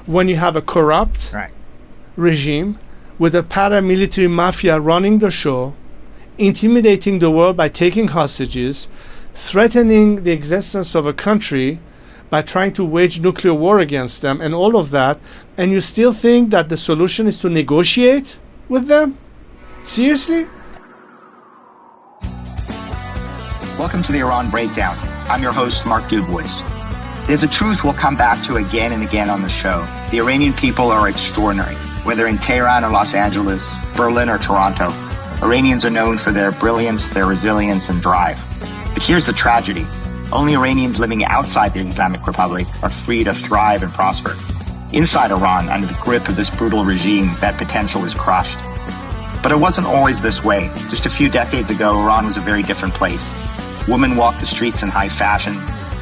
when you have a corrupt regime with a paramilitary mafia running the show, intimidating the world by taking hostages, threatening the existence of a country by trying to wage nuclear war against them and all of that, and you still think that the solution is to negotiate with them? Seriously? Welcome to the Iran Breakdown. I'm your host, Mark Dubois. There's a truth we'll come back to again and again on the show. The Iranian people are extraordinary. Whether in Tehran or Los Angeles, Berlin or Toronto, Iranians are known for their brilliance, their resilience, and drive. But here's the tragedy. Only Iranians living outside the Islamic Republic are free to thrive and prosper. Inside Iran, under the grip of this brutal regime, that potential is crushed. But it wasn't always this way. Just a few decades ago, Iran was a very different place. Women walked the streets in high fashion.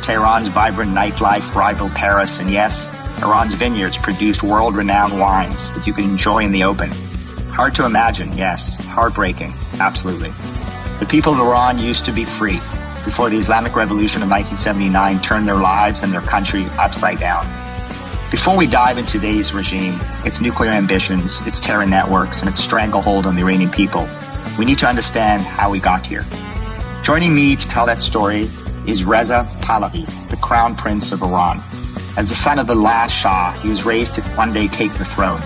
Tehran's vibrant nightlife rivaled Paris. And yes, Iran's vineyards produced world-renowned wines that you could enjoy in the open. Hard to imagine, yes. Heartbreaking, absolutely. The people of Iran used to be free before the Islamic Revolution of 1979 turned their lives and their country upside down. Before we dive into today's regime, its nuclear ambitions, its terror networks, and its stranglehold on the Iranian people, we need to understand how we got here. Joining me to tell that story is Reza Pahlavi, the Crown Prince of Iran. As the son of the last Shah, he was raised to one day take the throne.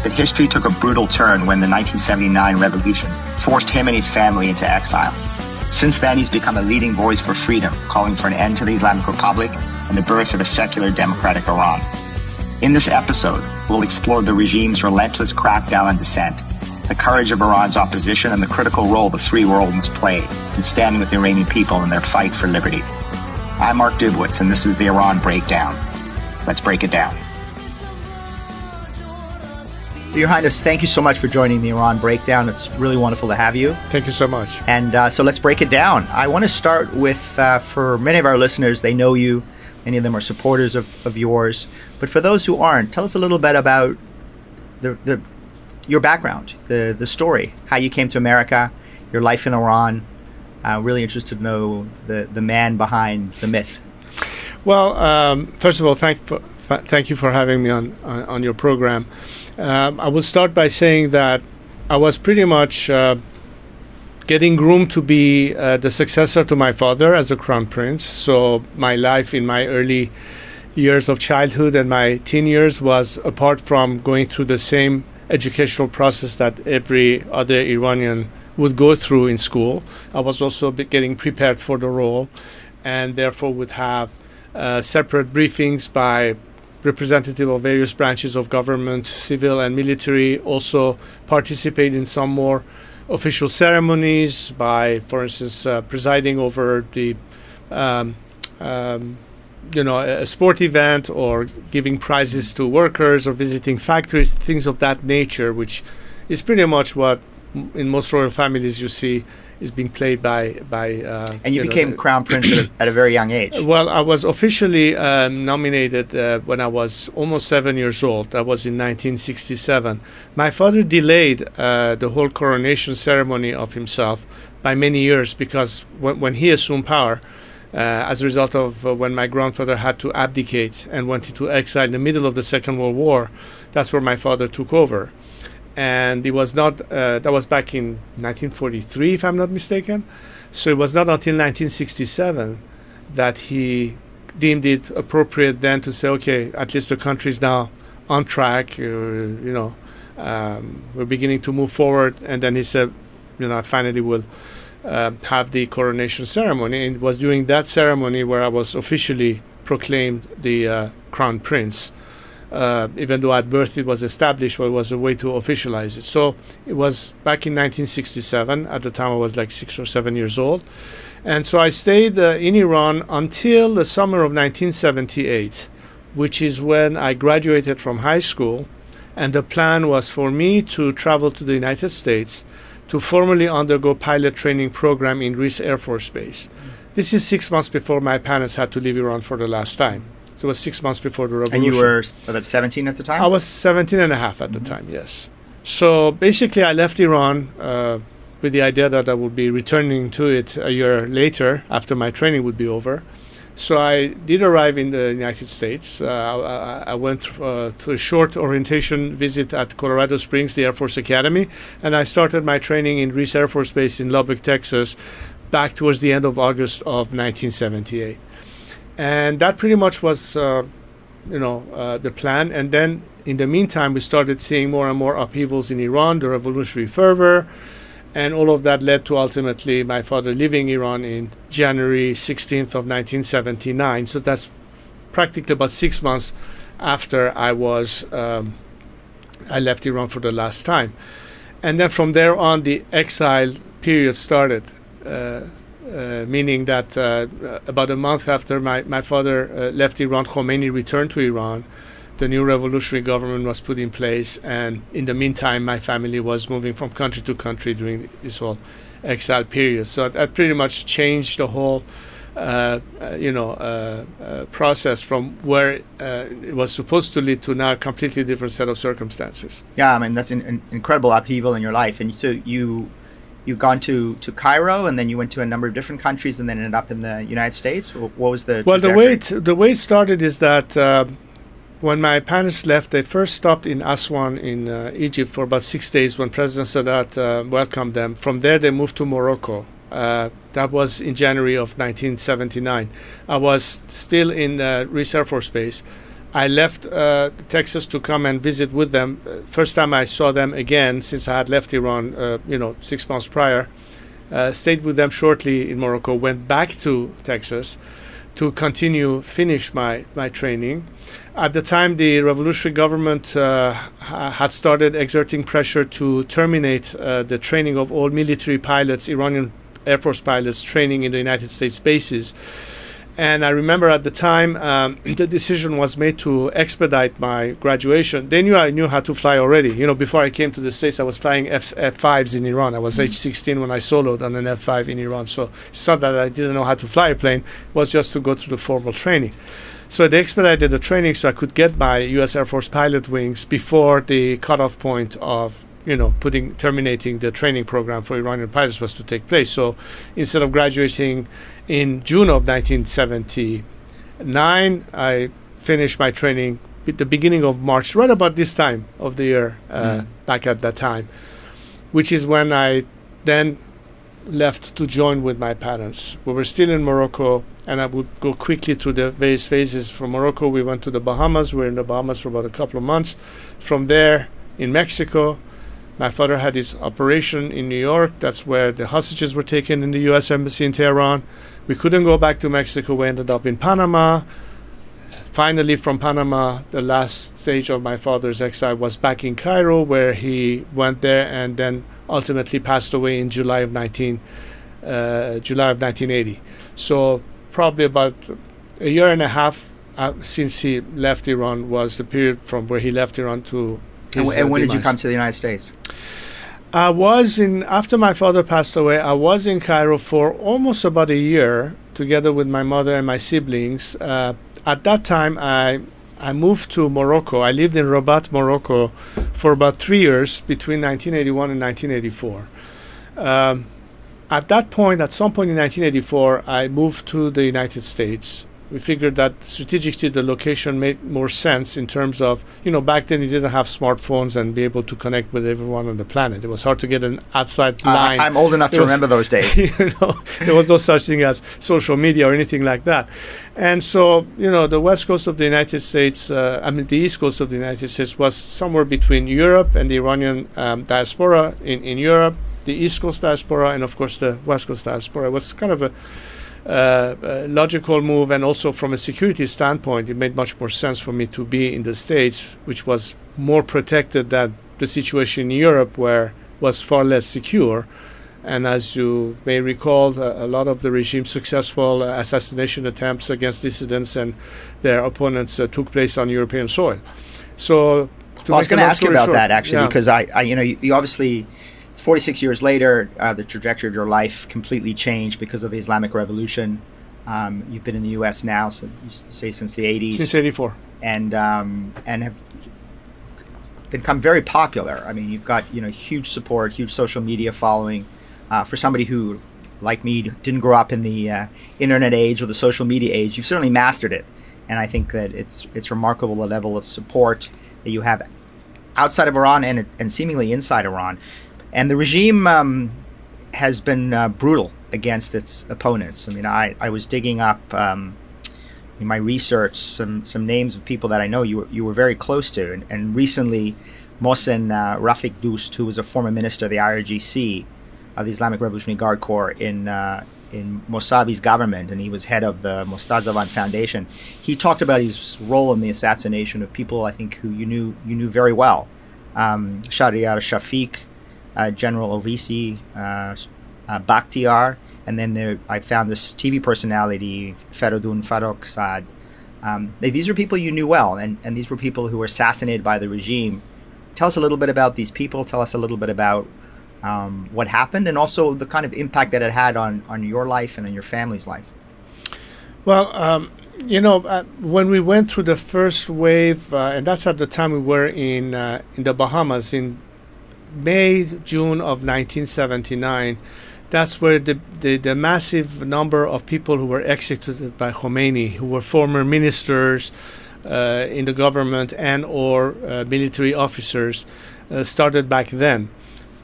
But history took a brutal turn when the 1979 revolution forced him and his family into exile. Since then, he's become a leading voice for freedom, calling for an end to the Islamic Republic and the birth of a secular democratic Iran. In this episode, we'll explore the regime's relentless crackdown on dissent, the courage of Iran's opposition, and the critical role the free world must play in standing with the Iranian people in their fight for liberty. I'm Mark Dubois, and this is the Iran Breakdown. Let's break it down. Your Highness, thank you so much for joining the Iran Breakdown. It's really wonderful to have you. Thank you so much. And so let's break it down. I want to start with, for many of our listeners, they know you. Many of them are supporters of yours. But for those who aren't, tell us a little bit about your background, the story, how you came to America, your life in Iran. Really interested to know the man behind the myth. Well, first of all, thank you for having me on your program. I will start by saying that I was pretty much getting groomed to be the successor to my father as a crown prince. So my life in my early years of childhood and my teen years was, apart from going through the same educational process that every other Iranian would go through in school, I was also getting prepared for the role, and therefore would have separate briefings by representative of various branches of government, civil and military, also participate in some more official ceremonies by, for instance, presiding over the a sport event, or giving prizes to workers, or visiting factories, things of that nature, which is pretty much what in most royal families you see is being played by and you became crown prince at a very young age. Well, I was officially nominated when I was almost 7 years old. That was in 1967. My father delayed the whole coronation ceremony of himself by many years, because when he assumed power, as a result of when my grandfather had to abdicate and went into exile in the middle of the Second World War, that's where my father took over. And it was not, that was back in 1943, if I'm not mistaken. So it was not until 1967 that he deemed it appropriate then to say, okay, at least the country is now on track, we're beginning to move forward. And then he said, finally we'll have the coronation ceremony. And it was during that ceremony where I was officially proclaimed the crown prince. Even though at birth it was established, but it was a way to officialize it. So it was back in 1967. At the time I was like 6 or 7 years old. And so I stayed in Iran until the summer of 1978, which is when I graduated from high school. And the plan was for me to travel to the United States to formally undergo pilot training program in Reese Air Force Base. This is 6 months before my parents had to leave Iran for the last time. So it was 6 months before the revolution. And you were about 17 at the time? I was 17 and a half at the time, yes. So basically I left Iran with the idea that I would be returning to it a year later after my training would be over. So I did arrive in the United States. I went to a short orientation visit at Colorado Springs, the Air Force Academy, and I started my training in Reese Air Force Base in Lubbock, Texas, back towards the end of August of 1978. And that pretty much was, the plan. And then in the meantime, we started seeing more and more upheavals in Iran, the revolutionary fervor, and all of that led to ultimately my father leaving Iran in January 16th of 1979. So that's practically about 6 months after I left Iran for the last time. And then from there on, the exile period started, meaning that about a month after my father left Iran, Khomeini returned to Iran. The new revolutionary government was put in place, and in the meantime, my family was moving from country to country during this whole exile period. So that pretty much changed the whole, process from where it was supposed to lead to now a completely different set of circumstances. Yeah, I mean, that's an incredible upheaval in your life. And so you've gone to Cairo, and then you went to a number of different countries, and then ended up in the United States. What was the trajectory? The way it started is that when my parents left, they first stopped in Aswan in Egypt for about 6 days when President Sadat welcomed them. From there, they moved to Morocco. That was in January of 1979. I was still in Reese Air Force Base. I left Texas to come and visit with them. First time I saw them again since I had left Iran, 6 months prior. Stayed with them shortly in Morocco, went back to Texas to finish my training. At the time, the revolutionary government had started exerting pressure to terminate the training of all military pilots, Iranian Air Force pilots training in the United States bases. And I remember at the time, the decision was made to expedite my graduation. They knew I knew how to fly already. Before I came to the States, I was flying F-5s in Iran. I was age 16 when I soloed on an F-5 in Iran. So it's not that I didn't know how to fly a plane. It was just to go through the formal training. So they expedited the training so I could get my U.S. Air Force pilot wings before the cutoff point of terminating the training program for Iranian pilots was to take place. So instead of graduating in June of 1979, I finished my training at the beginning of March, right about this time of the year, back at that time, which is when I then left to join with my parents. We were still in Morocco, and I would go quickly through the various phases. From Morocco, we went to the Bahamas. We were in the Bahamas for about a couple of months. From there, in Mexico, my father had his operation in New York. That's where the hostages were taken in the U.S. Embassy in Tehran. We couldn't go back to Mexico. We ended up in Panama. Finally, from Panama, the last stage of my father's exile was back in Cairo, where he went there and then ultimately passed away in July of 1980. So probably about a year and a half since he left Iran was the period from where he left Iran to his And when did you demise. come to the United States? After my father passed away, I was in Cairo for almost about a year together with my mother and my siblings. At that time, I moved to Morocco. I lived in Rabat, Morocco for about 3 years between 1981 and 1984. At that point, at some point in 1984, I moved to the United States. We figured that strategically the location made more sense in terms of, back then you didn't have smartphones and be able to connect with everyone on the planet. It was hard to get an outside line. I'm old enough to remember those days. There was no such thing as social media or anything like that. And so, the west coast of the United States, the east coast of the United States was somewhere between Europe and the Iranian diaspora in Europe, the east coast diaspora, and of course the west coast diaspora. It was kind of a logical move, and also from a security standpoint, it made much more sense for me to be in the States, which was more protected than the situation in Europe, where was far less secure. And as you may recall, a lot of the regime's successful assassination attempts against dissidents and their opponents took place on European soil. So, I was going to ask you about that actually, because you obviously. It's 46 years later, the trajectory of your life completely changed because of the Islamic Revolution. You've been in the U.S. now since the 80s. Since 84. And have become very popular. I mean, you've got huge support, huge social media following. For somebody who like me, didn't grow up in the internet age or the social media age, you've certainly mastered it. And I think that it's remarkable the level of support that you have outside of Iran and seemingly inside Iran. And the regime has been brutal against its opponents. I mean, I was digging up in my research some names of people that I know you were very close to. And recently, Mohsen Rafik Doust, who was a former minister of the IRGC, of the Islamic Revolutionary Guard Corps in Mossavi's government, and he was head of the Mostazavan Foundation. He talked about his role in the assassination of people I think who you knew very well. Shahryar Shafiq, General Ovisi, Bakhtiar, and then I found this TV personality, Feridun Farokh Saad. These are people you knew well, and these were people who were assassinated by the regime. Tell us a little bit about these people. Tell us a little bit about what happened, and also the kind of impact that it had on your life and on your family's life. Well, when we went through the first wave, and that's at the time we were in the Bahamas in May, June of 1979, that's where the massive number of people who were executed by Khomeini, who were former ministers in the government and or military officers, started back then.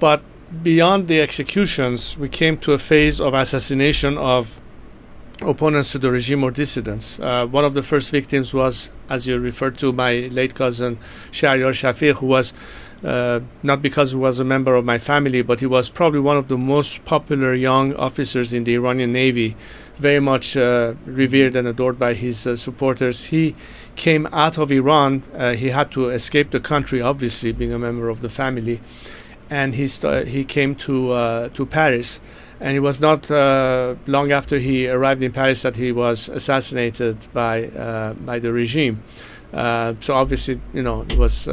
But beyond the executions, we came to a phase of assassination of opponents to the regime or dissidents. One of the first victims was, as you referred to, my late cousin Shahryar Shafiq, who was not because he was a member of my family, but he was probably one of the most popular young officers in the Iranian Navy, very much revered and adored by his supporters. He came out of Iran. He had to escape the country, obviously, being a member of the family. And he came to Paris, and it was not long after he arrived in Paris that he was assassinated by the regime. So obviously, it was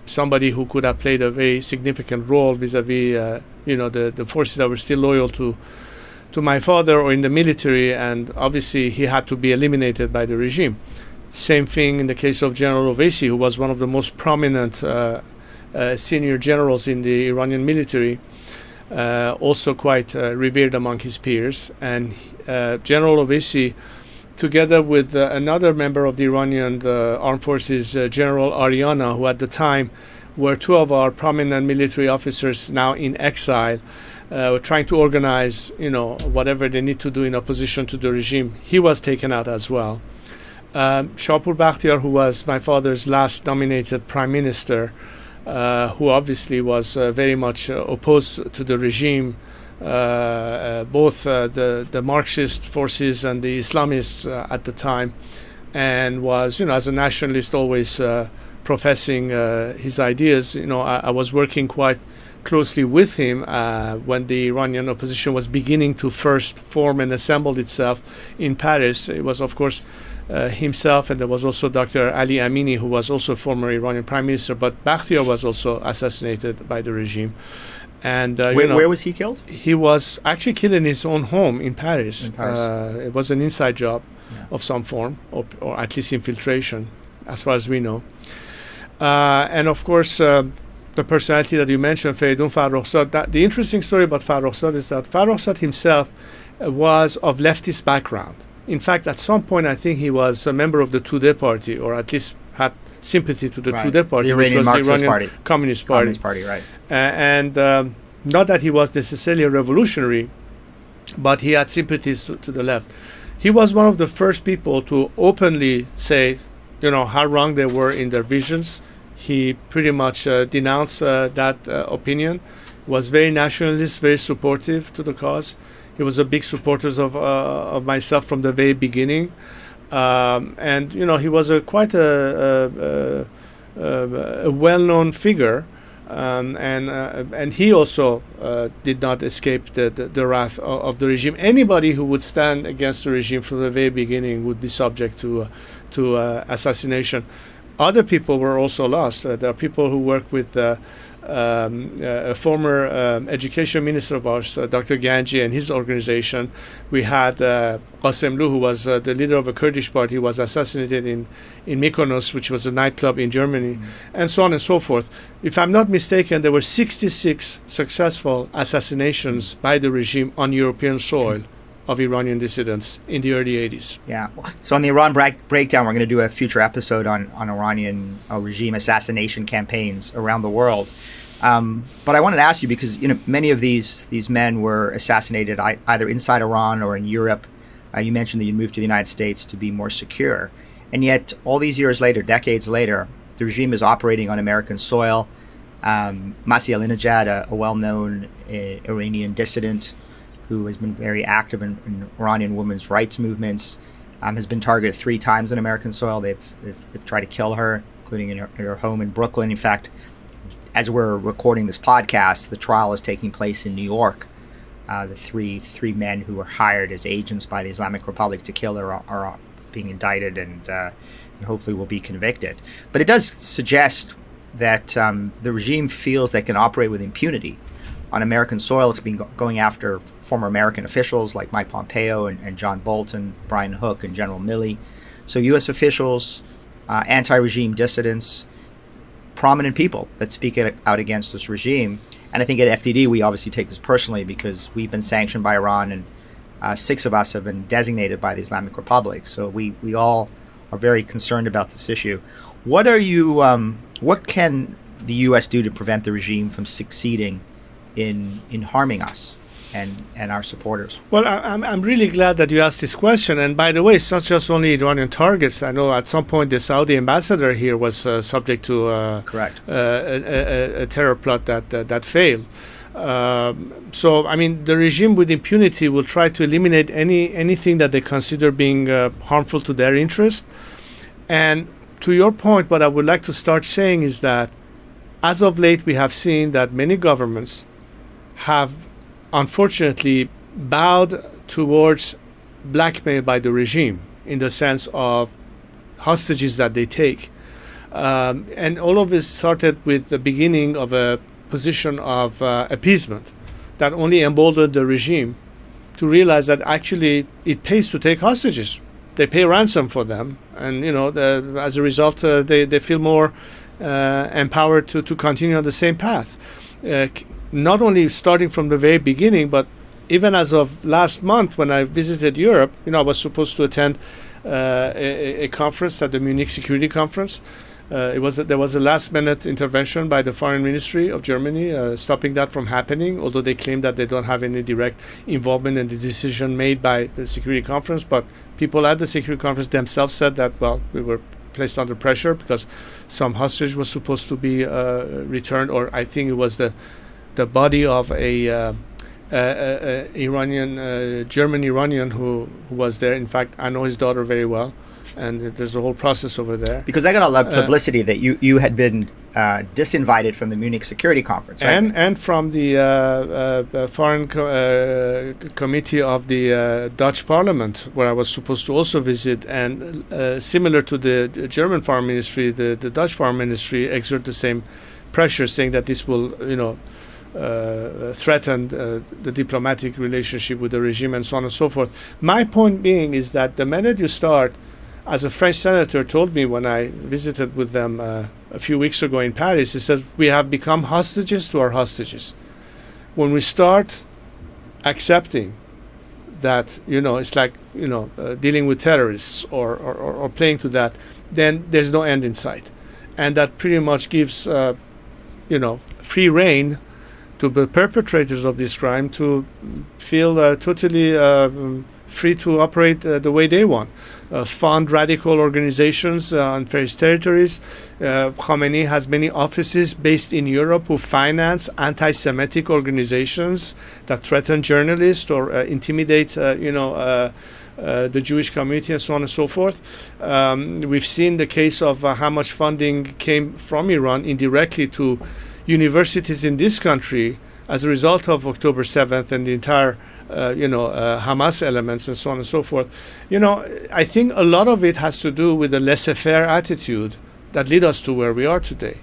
somebody who could have played a very significant role vis-a-vis, the forces that were still loyal to my father or in the military, and obviously he had to be eliminated by the regime. Same thing in the case of General Ovesi, who was one of the most prominent senior generals in the Iranian military, also quite revered among his peers. And General Ovesi, together with another member of the Iranian armed forces, General Ariana, who at the time were two of our prominent military officers now in exile, were trying to organize, whatever they need to do in opposition to the regime. He was taken out as well. Shahpur Bakhtiar, who was my father's last nominated prime minister, who obviously was very much opposed to the regime, both the Marxist forces and the Islamists at the time, and was, as a nationalist, always professing his ideas. I was working quite closely with him when the Iranian opposition was beginning to first form and assemble itself in Paris. It was, of course, himself, and there was also Dr. Ali Amini, who was also former Iranian prime minister, but Bakhtiar was also assassinated by the regime. And where was he killed? He was actually killed in his own home in Paris. It was an inside job of some form, or at least infiltration, as far as we know. And of course, the personality that you mentioned, Feridun Farokh Saad, the interesting story about Farokh Saad is that Farokh Saad himself was of leftist background. In fact, at some point, I think he was a member of the Tudeh party, or at least had sympathy to the Tudeh party, which was the Iranian party. Communist Party. Right. And not that he was necessarily a revolutionary, but he had sympathies to the left. He was one of the first people to openly say, how wrong they were in their visions. He pretty much denounced that opinion, was very nationalist, very supportive to the cause. He was a big supporter of myself from the very beginning. And, he was quite a well-known figure. And he also did not escape the wrath of the regime. Anybody who would stand against the regime from the very beginning would be subject to assassination. Other people were also lost. There are people who work with a former education minister of ours, Dr. Ganji, and his organization. We had Qasemlu, who was the leader of a Kurdish party, was assassinated in Mykonos, which was a nightclub in Germany, and so on and so forth. If I'm not mistaken, there were 66 successful assassinations by the regime on European soil of Iranian dissidents in the early 80s. Yeah. So on the Iran breakdown, we're going to do a future episode on Iranian regime assassination campaigns around the world. But I wanted to ask you, because many of these men were assassinated either inside Iran or in Europe. You mentioned that you moved to the United States to be more secure. And yet, all these years later, decades later, the regime is operating on American soil. Masih Alinejad, a well-known Iranian dissident who has been very active in Iranian women's rights movements, has been targeted 3 times on American soil. They've tried to kill her, including in her home in Brooklyn. In fact, as we're recording this podcast, the trial is taking place in New York. The three men who were hired as agents by the Islamic Republic to kill her are being indicted and hopefully will be convicted. But it does suggest that the regime feels they can operate with impunity on American soil. It's been going after former American officials like Mike Pompeo and John Bolton, Brian Hook, and General Milley. So U.S. officials, anti-regime dissidents, prominent people that speak out against this regime. And I think at FDD, we obviously take this personally because we've been sanctioned by Iran, and 6 of us have been designated by the Islamic Republic. So we all are very concerned about this issue. What can the U.S. do to prevent the regime from succeeding in harming us and our supporters? Well, I'm really glad that you asked this question. And by the way, it's not just only Iranian targets. I know at some point the Saudi ambassador here was subject to a terror plot that failed. So, I mean, the regime with impunity will try to eliminate anything that they consider being harmful to their interest. And to your point, what I would like to start saying is that as of late, we have seen that many governments have unfortunately bowed towards blackmail by the regime in the sense of hostages that they take. And all of this started with the beginning of a position of appeasement that only emboldened the regime to realize that actually it pays to take hostages. They pay ransom for them. And, as a result, they feel more empowered to continue on the same path. Not only starting from the very beginning, but even as of last month when I visited Europe, I was supposed to attend a conference at the Munich Security Conference. There was a last-minute intervention by the Foreign Ministry of Germany, stopping that from happening, although they claim that they don't have any direct involvement in the decision made by the Security Conference. But people at the Security Conference themselves said that, we were placed under pressure because some hostage was supposed to be returned, or I think it was the body of a German Iranian who was there. In fact, I know his daughter very well, and there's a whole process over there. Because I got a lot of publicity that you had been disinvited from the Munich Security Conference, right? And from the Foreign Committee of the Dutch Parliament, where I was supposed to also visit, and similar to the German Foreign Ministry, the Dutch Foreign Ministry exert the same pressure, saying that this will, threatened the diplomatic relationship with the regime and so on and so forth. My point being is that the minute you start, as a French senator told me when I visited with them a few weeks ago in Paris, he said, we have become hostages to our hostages. When we start accepting that, it's like, dealing with terrorists or playing to that, then there's no end in sight. And that pretty much gives, free rein to the perpetrators of this crime to feel totally free to operate the way they want. Fund radical organizations on various territories. Khamenei has many offices based in Europe who finance anti-Semitic organizations that threaten journalists or intimidate, the Jewish community and so on and so forth. We've seen the case of how much funding came from Iran indirectly to universities in this country as a result of October 7th and the entire Hamas elements and so on and so forth. I think a lot of it has to do with the laissez-faire attitude that led us to where we are today.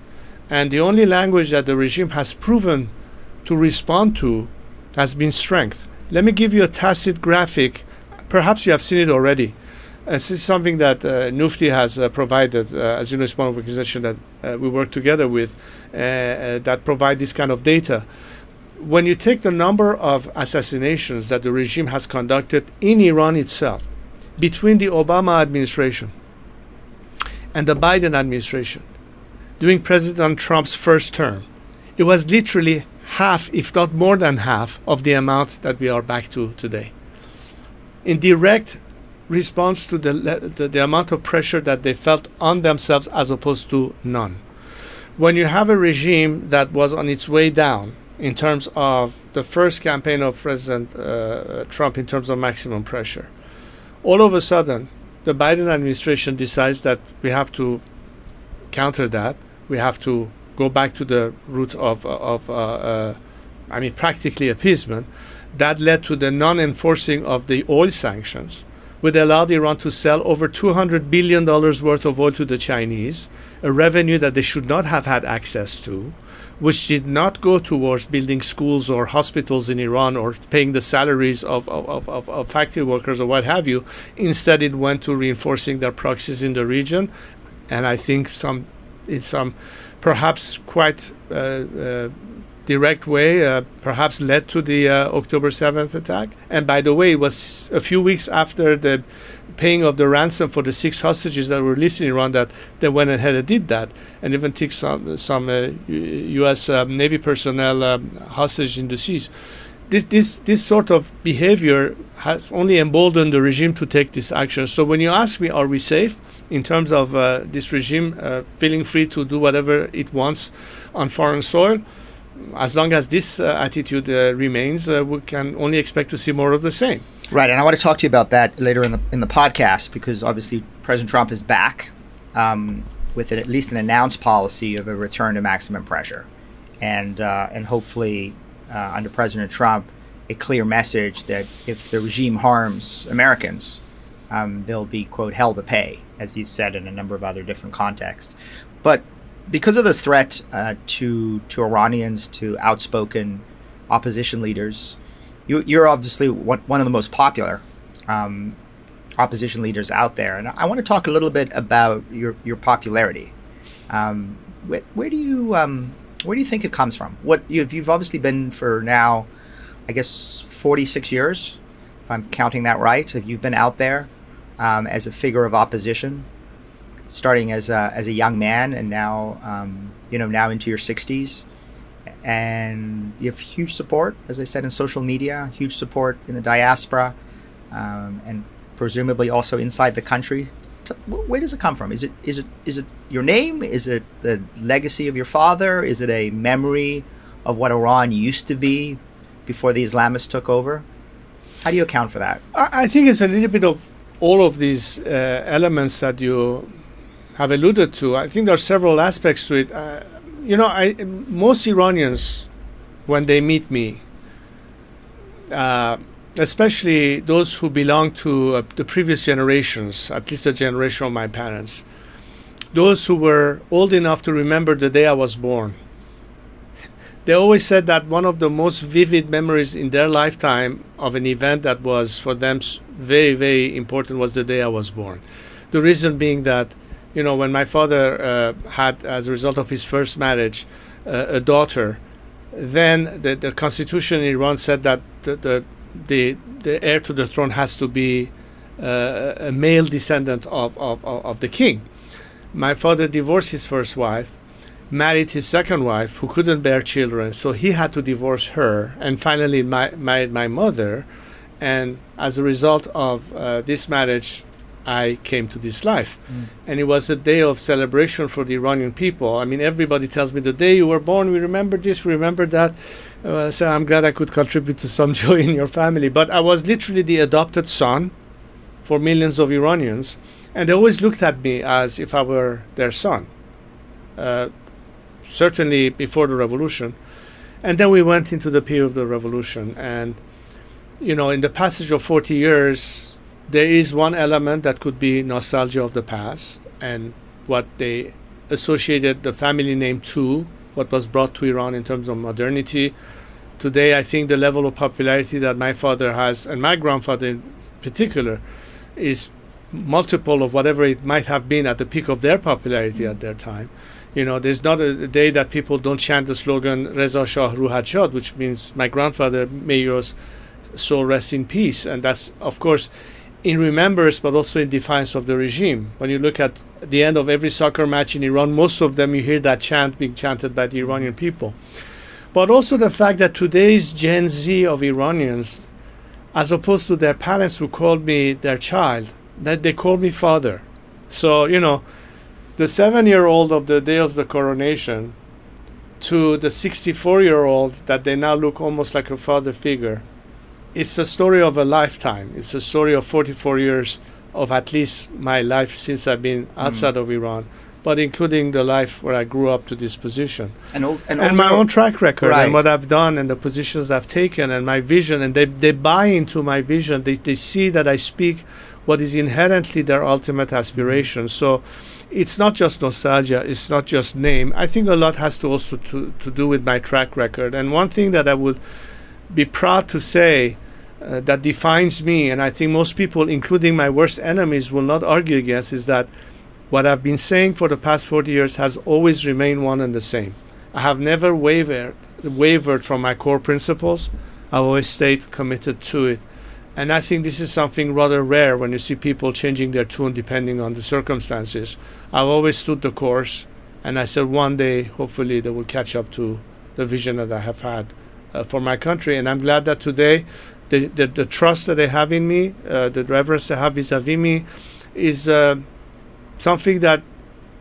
And the only language that the regime has proven to respond to has been strength. Let me give you a tacit graphic. Perhaps you have seen it already. This is something that Nufti has provided. As you know, it's one organization that we work together with that provide this kind of data. When you take the number of assassinations that the regime has conducted in Iran itself, between the Obama administration and the Biden administration, during President Trump's first term, it was literally half, if not more than half, of the amount that we are back to today. In direct response to the amount of pressure that they felt on themselves as opposed to none. When you have a regime that was on its way down in terms of the first campaign of President Trump in terms of maximum pressure, all of a sudden the Biden administration decides that we have to counter that. We have to go back to the route of practically appeasement. That led to the non-enforcing of the oil sanctions, which allowed Iran to sell over $200 billion worth of oil to the Chinese, a revenue that they should not have had access to, which did not go towards building schools or hospitals in Iran or paying the salaries of factory workers or what have you. Instead, it went to reinforcing their proxies in the region, and I think in some perhaps quite direct way, perhaps led to the October 7th attack. And by the way, it was a few weeks after the paying of the ransom for the 6 hostages that were released in Iran that they went ahead and did that, and even took some U.S. Navy personnel hostage in the seas. This sort of behavior has only emboldened the regime to take this action. So when you ask me, are we safe in terms of this regime feeling free to do whatever it wants on foreign soil? As long as this attitude remains, we can only expect to see more of the same. Right, and I want to talk to you about that later in the podcast, because obviously President Trump is back with at least an announced policy of a return to maximum pressure, and hopefully under President Trump, a clear message that if the regime harms Americans, they'll be, quote, hell to pay, as he said in a number of other different contexts. But because of the threat to Iranians, to outspoken opposition leaders, you're obviously one of the most popular opposition leaders out there, and I want to talk a little bit about your popularity. Where do you think it comes from? You've obviously been for now, I guess 46 years, if I'm counting that right. If you've been out there as a figure of opposition, starting as a young man, and now now into your 60s, and you have huge support, as I said, in social media, huge support in the diaspora, and presumably also inside the country. Where does it come from? Is it your name? Is it the legacy of your father? Is it a memory of what Iran used to be before the Islamists took over? How do you account for that? I think it's a little bit of all of these elements that you have alluded to. I think there are several aspects to it. Most Iranians, when they meet me, especially those who belong to the previous generations, at least the generation of my parents, those who were old enough to remember the day I was born, they always said that one of the most vivid memories in their lifetime of an event that was for them very, very important was the day I was born. The reason being that, when my father had, as a result of his first marriage, a daughter, then the constitution in Iran said that the heir to the throne has to be a male descendant of the king. My father divorced his first wife, married his second wife, who couldn't bear children, so he had to divorce her, and finally married my mother. And as a result of this marriage, I came to this life. And it was a day of celebration for the Iranian people. I mean, everybody tells me, the day you were born, we remember this, we remember that. So I'm glad I could contribute to some joy in your family. But I was literally the adopted son for millions of Iranians, and they always looked at me as if I were their son, certainly before the revolution. And then we went into the period of the revolution, and in the passage of 40 years, there is one element that could be nostalgia of the past and what they associated the family name to what was brought to Iran in terms of modernity. Today, I think the level of popularity that my father has, and my grandfather in particular, is multiple of whatever it might have been at the peak of their popularity at their time. You know, there's not a day that people don't chant the slogan Reza Shah Ruhat Shad, which means my grandfather, may your soul rest in peace. And that's, of course, in remembrance, but also in defiance of the regime. When you look at the end of every soccer match in Iran, most of them you hear that chant being chanted by the Iranian people. But also the fact that today's Gen Z of Iranians, as opposed to their parents who called me their child, that they call me father. So, you know, the 7-year-old of the day of the coronation to the 64-year-old that they now look almost like a father figure, it's a story of a lifetime. It's a story of 44 years of at least my life since I've been outside of Iran, but including the life where I grew up to this position. And my own track record, and what I've done and the positions I've taken and my vision, and they buy into my vision. They see that I speak what is inherently their ultimate aspiration. So it's not just nostalgia, it's not just name. I think a lot has to also to do with my track record. And one thing that I would be proud to say that defines me, and I think most people, including my worst enemies, will not argue against, is that what I've been saying for the past 40 years has always remained one and the same. I have never wavered from my core principles. I've always stayed committed to it. And I think this is something rather rare when you see people changing their tune depending on the circumstances. I've always stood the course, and I said one day, hopefully, they will catch up to the vision that I have had for my country. And I'm glad that today the trust that they have in me, the reverence they have vis-a-vis me, is something that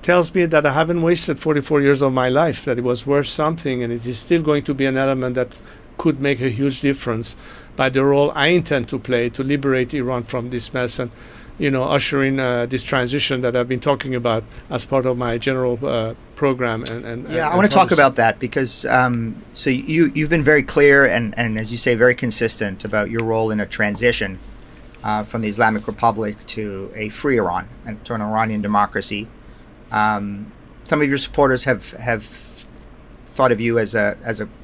tells me that I haven't wasted 44 years of my life, that it was worth something, and it is still going to be an element that could make a huge difference by the role I intend to play to liberate Iran from this mess and, you know, usher in this transition that I've been talking about as part of my general program. I want to talk about that because so you've been very clear and as you say, very consistent about your role in a transition from the Islamic Republic to a free Iran and to an Iranian democracy. Some of your supporters have thought of you as a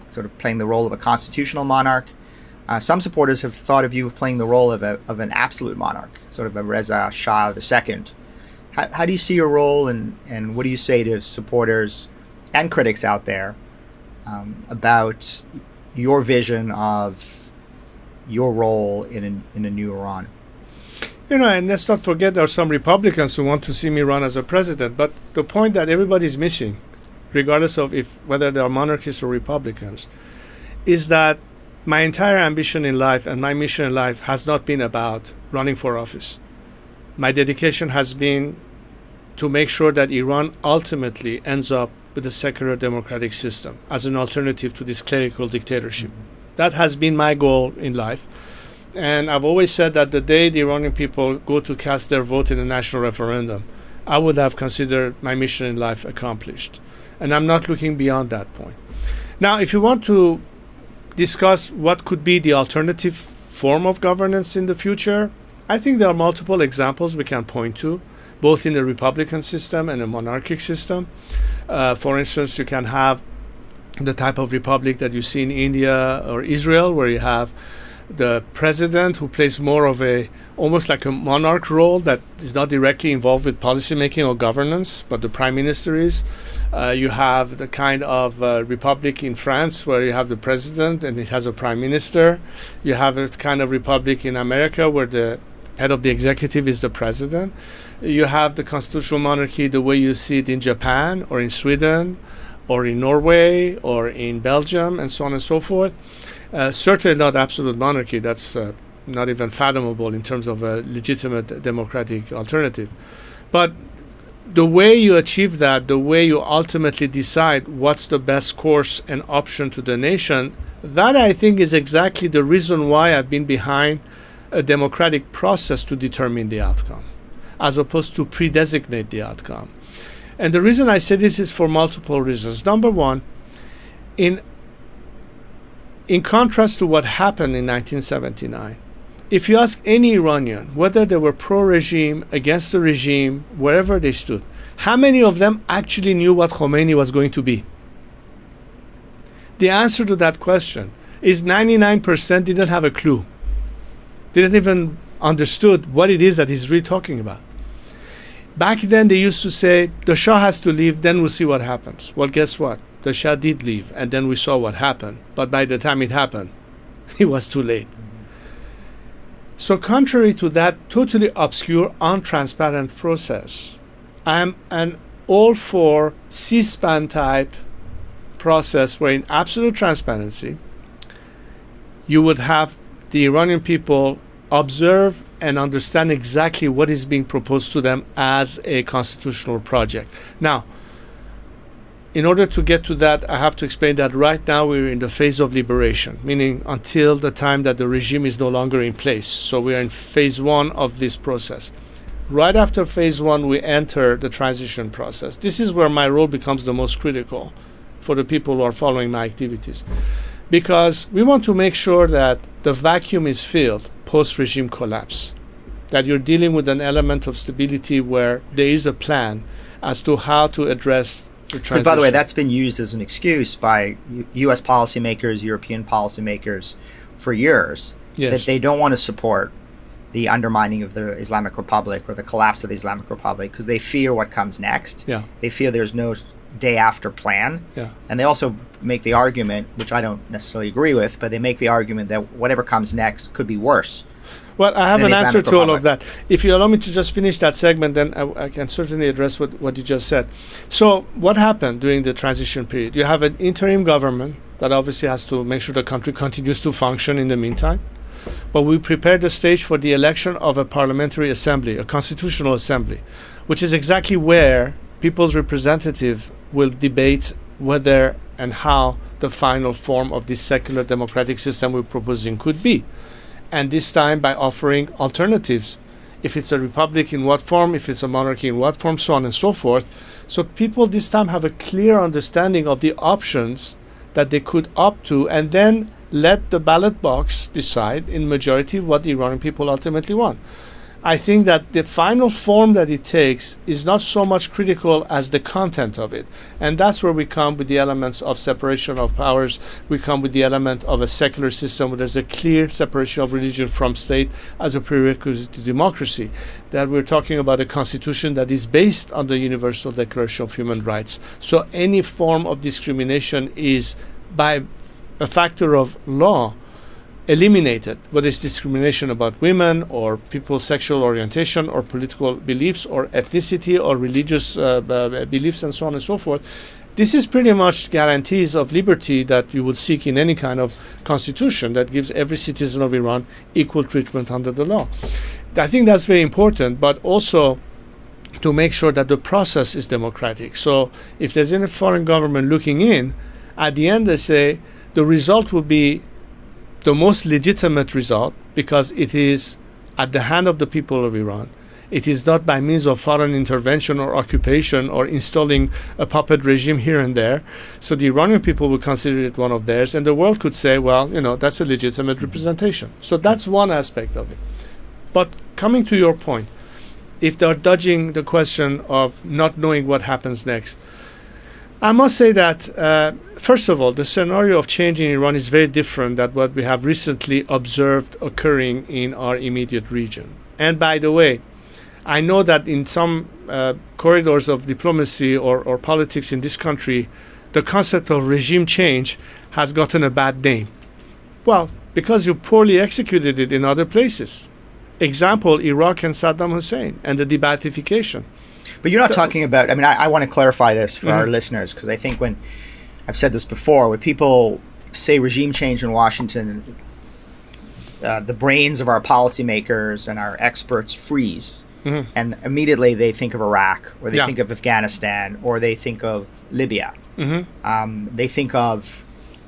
sort of playing the role of a constitutional monarch. Some supporters have thought of you as playing the role of an absolute monarch, sort of a Reza Shah II. How do you see your role, and what do you say to supporters and critics out there about your vision of your role in a new Iran? You know, and let's not forget there are some Republicans who want to see me run as a president. But the point that everybody's missing, regardless of whether they are monarchists or Republicans, is that my entire ambition in life and my mission in life has not been about running for office. My dedication has been to make sure that Iran ultimately ends up with a secular democratic system as an alternative to this clerical dictatorship. That has been my goal in life. And I've always said that the day the Iranian people go to cast their vote in a national referendum, I would have considered my mission in life accomplished. And I'm not looking beyond that point. Now, if you want to discuss what could be the alternative form of governance in the future, I think there are multiple examples we can point to, both in the Republican system and a monarchic system. For instance, you can have the type of republic that you see in India or Israel, where you have the president who plays more of almost like a monarch role that is not directly involved with policy making or governance, but the prime minister is. You have the kind of republic in France where you have the president and it has a prime minister. You have a kind of republic in America where the head of the executive is the president. You have the constitutional monarchy the way you see it in Japan or in Sweden or in Norway or in Belgium and so on and so forth. Certainly not absolute monarchy. That's not even fathomable in terms of a legitimate democratic alternative. But the way you achieve that, the way you ultimately decide what's the best course and option to the nation, that I think is exactly the reason why I've been behind a democratic process to determine the outcome, as opposed to pre-designate the outcome. And the reason I say this is for multiple reasons. Number one, in contrast to what happened in 1979, if you ask any Iranian whether they were pro-regime, against the regime, wherever they stood, How many of them actually knew what Khomeini was going to be? The answer to that question is 99% didn't have a clue. Didn't even understood what it is that he's really talking about. Back then, they used to say, the Shah has to leave, then we'll see what happens. Well, guess what? The Shah did leave, and then we saw what happened. But by the time it happened, it was too late. So contrary to that totally obscure, untransparent process, I'm an all for C-SPAN type process where in absolute transparency, you would have the Iranian people observe and understand exactly what is being proposed to them as a constitutional project. Now, in order to get to that, I have to explain that right now we're in the phase of liberation, meaning until the time that the regime is no longer in place. So we are in phase one of this process. Right after phase one, we enter the transition process. This is where my role becomes the most critical for the people who are following my activities, because we want to make sure that the vacuum is filled post-regime collapse, that you're dealing with an element of stability where there is a plan as to how to address the transition. Because, by the way, that's been used as an excuse by U.S. policymakers, European policymakers for years, that they don't want to support the undermining of the Islamic Republic or the collapse of the Islamic Republic because they fear what comes next. They fear there's no day after plan. And they also make the argument, which I don't necessarily agree with, but they make the argument that whatever comes next could be worse. Well, I have an answer to all of that. If you allow me to just finish that segment, then I can certainly address what you just said. So what happened during the transition period? You have an interim government that obviously has to make sure the country continues to function in the meantime. But we prepared the stage for the election of a parliamentary assembly, a constitutional assembly, which is exactly where people's representative will debate whether and how the final form of this secular democratic system we're proposing could be. And this time by offering alternatives. If it's a republic, in what form? If it's a monarchy, in what form? So on and so forth. So people this time have a clear understanding of the options that they could opt to, and then let the ballot box decide in majority what the Iranian people ultimately want. I think that the final form that it takes is not so much critical as the content of it. And that's where we come with the elements of separation of powers. We come with the element of a secular system where there's a clear separation of religion from state as a prerequisite to democracy. That we're talking about a constitution that is based on the Universal Declaration of Human Rights. So any form of discrimination is, by a factor of law, eliminated, whether it's discrimination about women or people's sexual orientation or political beliefs or ethnicity or religious beliefs and so on and so forth. This is pretty much guarantees of liberty that you would seek in any kind of constitution that gives every citizen of Iran equal treatment under the law. I think that's very important, but also to make sure that the process is democratic. So if there's any foreign government looking in, at the end they say the result will be the most legitimate result because it is at the hand of the people of Iran. It is not by means of foreign intervention or occupation or installing a puppet regime here and there. So the Iranian people would consider it one of theirs, and the world could say, well, that's a legitimate representation. So that's one aspect of it. But coming to your point, if they're dodging the question of not knowing what happens next, I must say that, first of all, the scenario of change in Iran is very different than what we have recently observed occurring in our immediate region. And by the way, I know that in some corridors of diplomacy or politics in this country, the concept of regime change has gotten a bad name. Well, because you poorly executed it in other places. Example, Iraq and Saddam Hussein and the de-Baathification. But you're not talking about, I want to clarify this for our listeners, because I think when, I've said this before, when people say regime change in Washington, the brains of our policymakers and our experts freeze. And immediately they think of Iraq, or they think of Afghanistan, or they think of Libya. They think of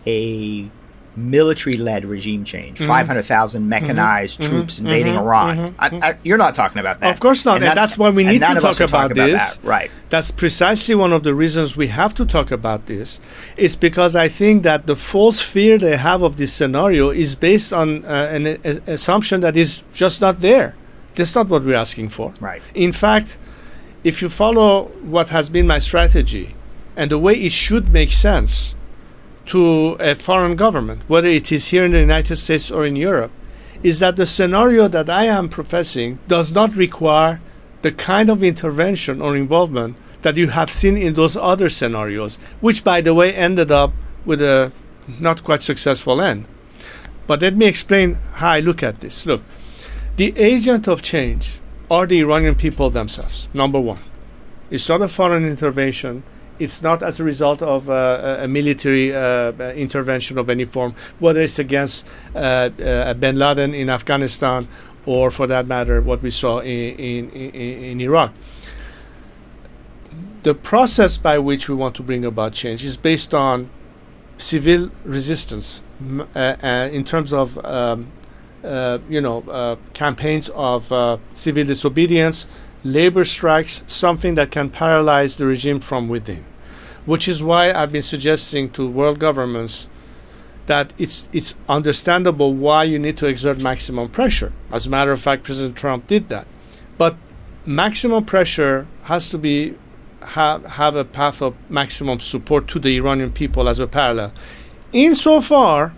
a military-led regime change, 500,000 mechanized troops invading Iran. You're not talking about that. Of course not. And that's why we need to talk about this. That. Right. That's precisely one of the reasons we have to talk about this. It's because I think that the false fear they have of this scenario is based on an assumption that is just not there. That's not what we're asking for. Right. In fact, if you follow what has been my strategy and the way it should make sense to a foreign government, whether it is here in the United States or in Europe, is that the scenario that I am professing does not require the kind of intervention or involvement that you have seen in those other scenarios, which, by the way, ended up with a not quite successful end. But let me explain how I look at this. Look, the agent of change are the Iranian people themselves, number one. It's not a foreign intervention. It's not as a result of a military intervention of any form, whether it's against bin Laden in Afghanistan or, for that matter, what we saw in Iraq. The process by which we want to bring about change is based on civil resistance in terms of campaigns of civil disobedience, labor strikes, something that can paralyze the regime from within, which is why I've been suggesting to world governments that it's understandable why you need to exert maximum pressure. As a matter of fact, President Trump did that. But maximum pressure has to be have a path of maximum support to the Iranian people as a parallel. Insofar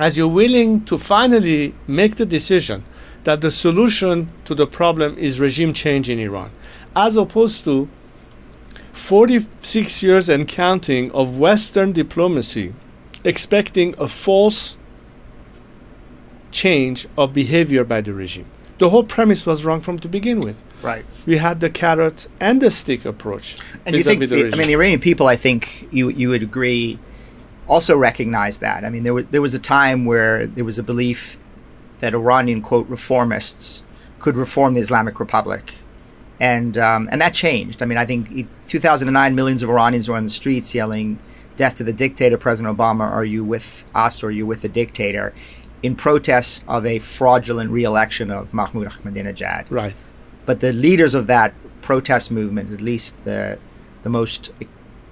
as you're willing to finally make the decision that the solution to the problem is regime change in Iran, as opposed to 46 years and counting of Western diplomacy expecting a false change of behavior by the regime. The whole premise was wrong from to begin with. Right. We had the carrot and the stick approach. And you think, the Iranian people, I think you would agree, also recognize that. I mean, there was a time where there was a belief that Iranian, quote, reformists could reform the Islamic Republic. And that changed. I mean, I think in 2009, millions of Iranians were on the streets yelling, "Death to the dictator, President Obama, are you with us or are you with the dictator?" in protest of a fraudulent re-election of Mahmoud Ahmadinejad. Right. But the leaders of that protest movement, at least the most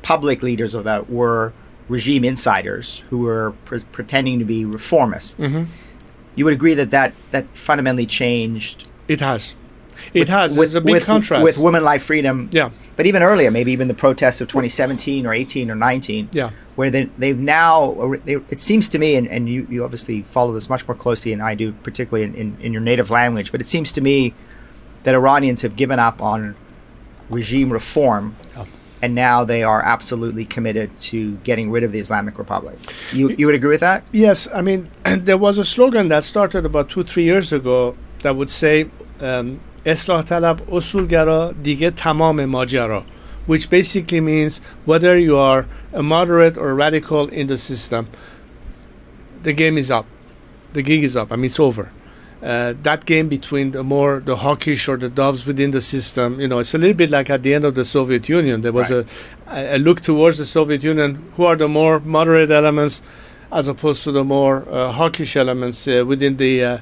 public leaders of that, were regime insiders who were pretending to be reformists. Mm-hmm. You would agree that fundamentally changed? It has. There's a big contrast. With women like freedom. Yeah. But even earlier, maybe even the protests of 2017 or 18 or 19. Yeah. Where they've now, it seems to me, and you obviously follow this much more closely than I do, particularly in your native language, but it seems to me that Iranians have given up on regime reform, and now they are absolutely committed to getting rid of the Islamic Republic. You would agree with that? Yes. I mean, there was a slogan that started about 2-3 years ago that would say, Islah talab usulgara dige tamam majara, which basically means whether you are a moderate or radical in the system, the game is up. The gig is up. I mean, it's over. That game between the hawkish or the doves within the system, it's a little bit like at the end of the Soviet Union. There was a look towards the Soviet Union. Who are the more moderate elements as opposed to the more hawkish elements within the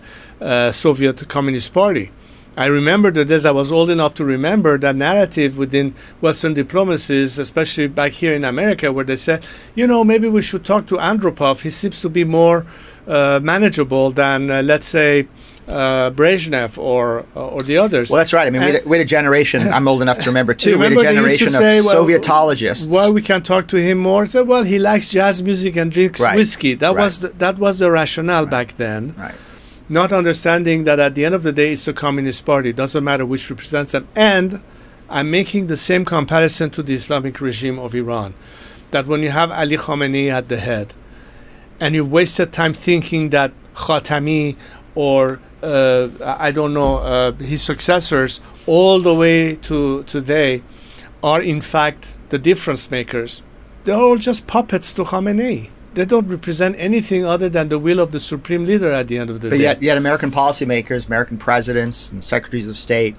Soviet Communist Party? I remember the days I was old enough to remember that narrative within Western diplomacies, especially back here in America, where they said, maybe we should talk to Andropov. He seems to be more manageable than, let's say, Brezhnev or the others. Well, that's right. I mean, we had a generation, I'm old enough to remember too, we had a generation of Sovietologists. Well, we can talk to him more. So, well, he likes jazz music and drinks whiskey. That was the rationale back then. Right. Not understanding that at the end of the day, it's the Communist Party. It doesn't matter which represents them. And I'm making the same comparison to the Islamic regime of Iran. That when you have Ali Khamenei at the head, and you wasted time thinking that Khatami or, his successors, all the way to today, are in fact the difference makers. They're all just puppets to Khamenei. They don't represent anything other than the will of the supreme leader at the end of the day. But yet American policymakers, American presidents and secretaries of state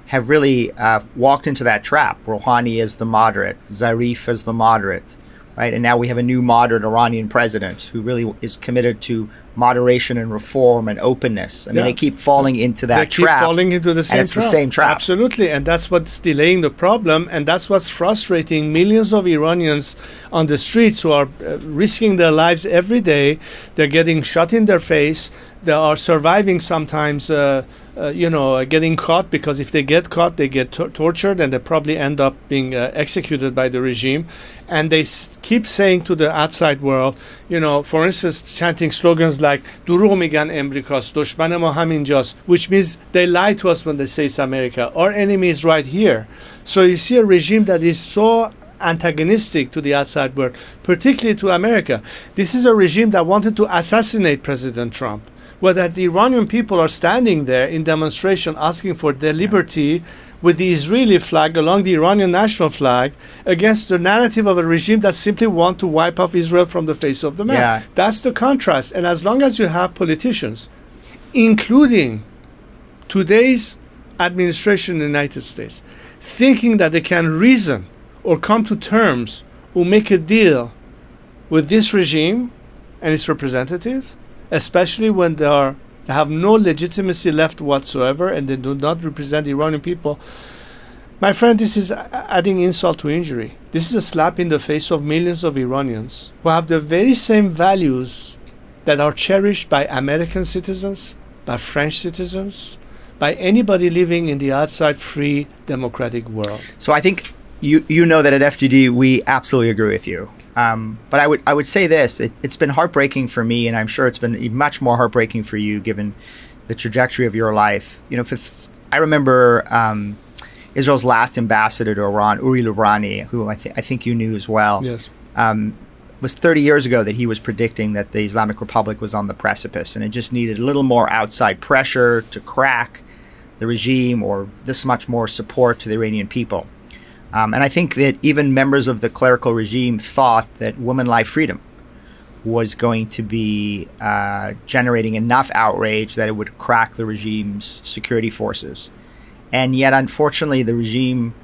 have really walked into that trap. Rouhani as the moderate, Zarif as the moderate, right? And now we have a new moderate Iranian president who really is committed to moderation and reform and openness. I mean, they keep falling into that trap. They keep falling into the same and it's trap. the same trap. Absolutely. And that's what's delaying the problem. And that's what's frustrating millions of Iranians on the streets who are risking their lives every day. They're getting shot in their face. They are surviving sometimes, getting caught, because if they get caught, they get tortured, and they probably end up being executed by the regime. And they keep saying to the outside world, for instance, chanting slogans like "دروغ میگن امریکاست، دشمن ما همینجاست," which means they lie to us when they say it's America. Our enemy is right here. So you see a regime that is so antagonistic to the outside world, particularly to America. This is a regime that wanted to assassinate President Trump. Whether the Iranian people are standing there in demonstration asking for their liberty with the Israeli flag along the Iranian national flag against the narrative of a regime that simply want to wipe off Israel from the face of the map. Yeah. That's the contrast. And as long as you have politicians, including today's administration in the United States, thinking that they can reason or come to terms or make a deal with this regime and its representatives, especially when they have no legitimacy left whatsoever and they do not represent the Iranian people. My friend, this is adding insult to injury. This is a slap in the face of millions of Iranians who have the very same values that are cherished by American citizens, by French citizens, by anybody living in the outside free democratic world. So I think you know that at FGD we absolutely agree with you. But I would say this: it's been heartbreaking for me, and I'm sure it's been much more heartbreaking for you, given the trajectory of your life. I remember Israel's last ambassador to Iran, Uri Lubrani, who I think you knew as well. Yes. Was 30 years ago that he was predicting that the Islamic Republic was on the precipice, and it just needed a little more outside pressure to crack the regime, or this much more support to the Iranian people. And I think that even members of the clerical regime thought that women life freedom was going to be generating enough outrage that it would crack the regime's security forces. And yet, unfortunately, the regime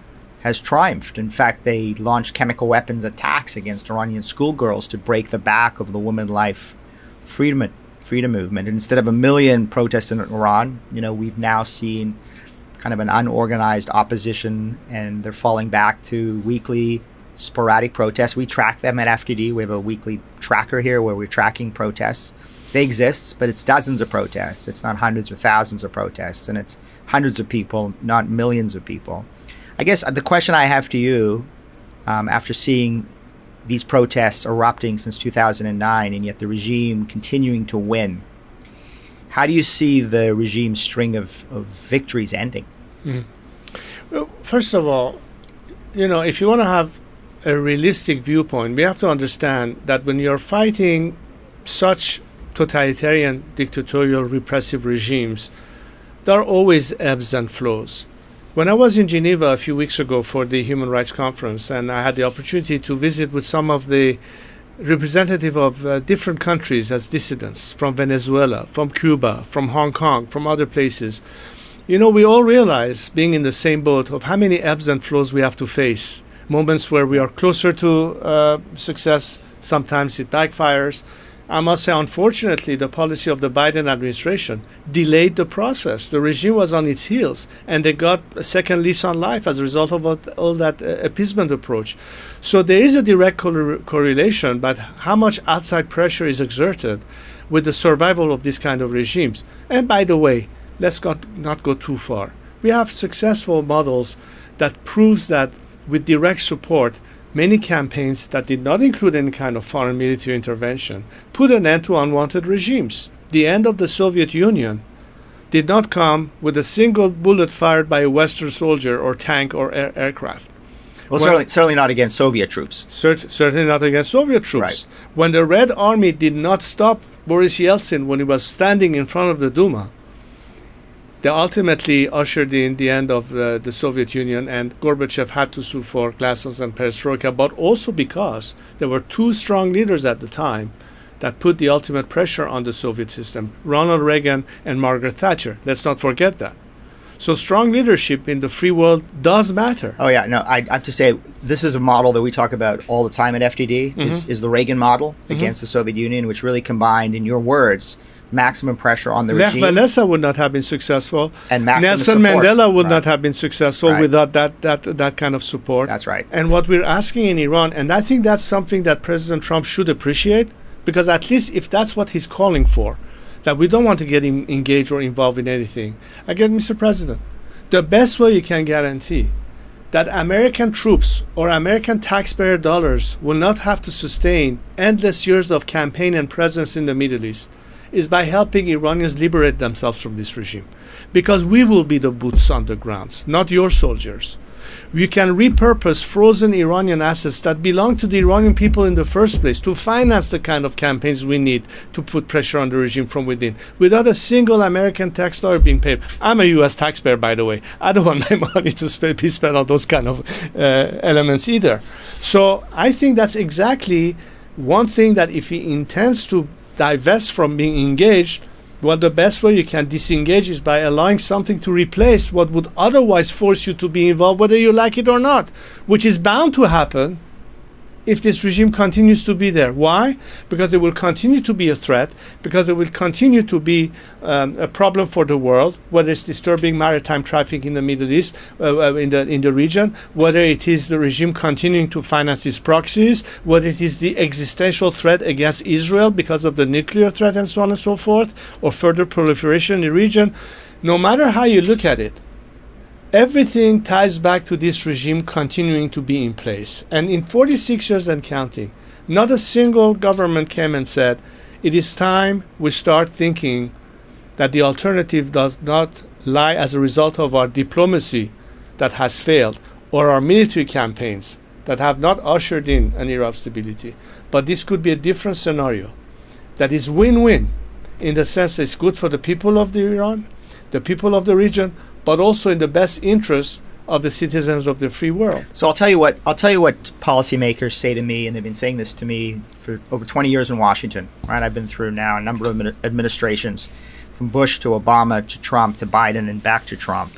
has triumphed. In fact, they launched chemical weapons attacks against Iranian schoolgirls to break the back of the women life freedom movement. And instead of 1 million protests in Iran, we've now seen kind of an unorganized opposition, and they're falling back to weekly sporadic protests. We track them at FDD. We have a weekly tracker here where we're tracking protests. They exist, but it's dozens of protests. It's not hundreds or thousands of protests, and it's hundreds of people, not millions of people. I guess the question I have to you, after seeing these protests erupting since 2009, and yet the regime continuing to win, how do you see the regime's string of victories ending? Well, first of all, if you want to have a realistic viewpoint, we have to understand that when you're fighting such totalitarian, dictatorial, repressive regimes, there are always ebbs and flows. When I was in Geneva a few weeks ago for the Human Rights Conference, and I had the opportunity to visit with some of the representative of different countries as dissidents, from Venezuela, from Cuba, from Hong Kong, from other places, we all realize, being in the same boat, of how many ebbs and flows we have to face. Moments where we are closer to success, sometimes it backfires. I must say, unfortunately, the policy of the Biden administration delayed the process. The regime was on its heels, and they got a second lease on life as a result of all that appeasement approach. So there is a direct correlation, but how much outside pressure is exerted with the survival of this kind of regimes. And by the way, let's not go too far. We have successful models that proves that with direct support, many campaigns that did not include any kind of foreign military intervention put an end to unwanted regimes. The end of the Soviet Union did not come with a single bullet fired by a Western soldier or tank or aircraft. Well, certainly not against Soviet troops. Certainly not against Soviet troops. Right. When the Red Army did not stop Boris Yeltsin when he was standing in front of the Duma, they ultimately ushered in the end of the Soviet Union, and Gorbachev had to sue for glasnost and perestroika, but also because there were two strong leaders at the time that put the ultimate pressure on the Soviet system, Ronald Reagan and Margaret Thatcher. Let's not forget that. So strong leadership in the free world does matter. Oh yeah, no, I have to say this is a model that we talk about all the time at FDD. Is the Reagan model against the Soviet Union, which really combined, in your words, maximum pressure on the regime. Vanessa would not have been successful, and maximum Nelson support. Mandela would not have been successful Right. without that kind of support. That's right. And what we're asking in Iran, and I think that's something that President Trump should appreciate, because at least if that's what he's calling for, that we don't want to get engaged or involved in anything. Again, Mr. President, the best way you can guarantee that American troops or American taxpayer dollars will not have to sustain endless years of campaign and presence in the Middle East is by helping Iranians liberate themselves from this regime. Because we will be the boots on the ground, not your soldiers. We can repurpose frozen Iranian assets that belong to the Iranian people in the first place to finance the kind of campaigns we need to put pressure on the regime from within, without a single American tax dollar being paid. I'm a U.S. taxpayer, by the way. I don't want my money to be spent on those kind of elements either. So I think that's exactly one thing that if he intends to divest from being engaged, well, the best way you can disengage is by allowing something to replace what would otherwise force you to be involved, whether you like it or not, which is bound to happen if this regime continues to be there. Why? Because it will continue to be a threat, because it will continue to be a problem for the world, whether it's disturbing maritime traffic in the Middle East, in the region, whether it is the regime continuing to finance its proxies, whether it is the existential threat against Israel because of the nuclear threat and so on and so forth, or further proliferation in the region. No matter how you look at it, everything ties back to this regime continuing to be in place. And in 46 years and counting, not a single government came and said, it is time we start thinking that the alternative does not lie as a result of our diplomacy that has failed or our military campaigns that have not ushered in an era of stability. But this could be a different scenario that is win-win in the sense that it's good for the people of Iran, the people of the region, but also in the best interest of the citizens of the free world. So I'll tell you what policymakers say to me, and they've been saying this to me for over 20 years in Washington. Right, I've been through now a number of administrations, from Bush to Obama to Trump to Biden and back to Trump,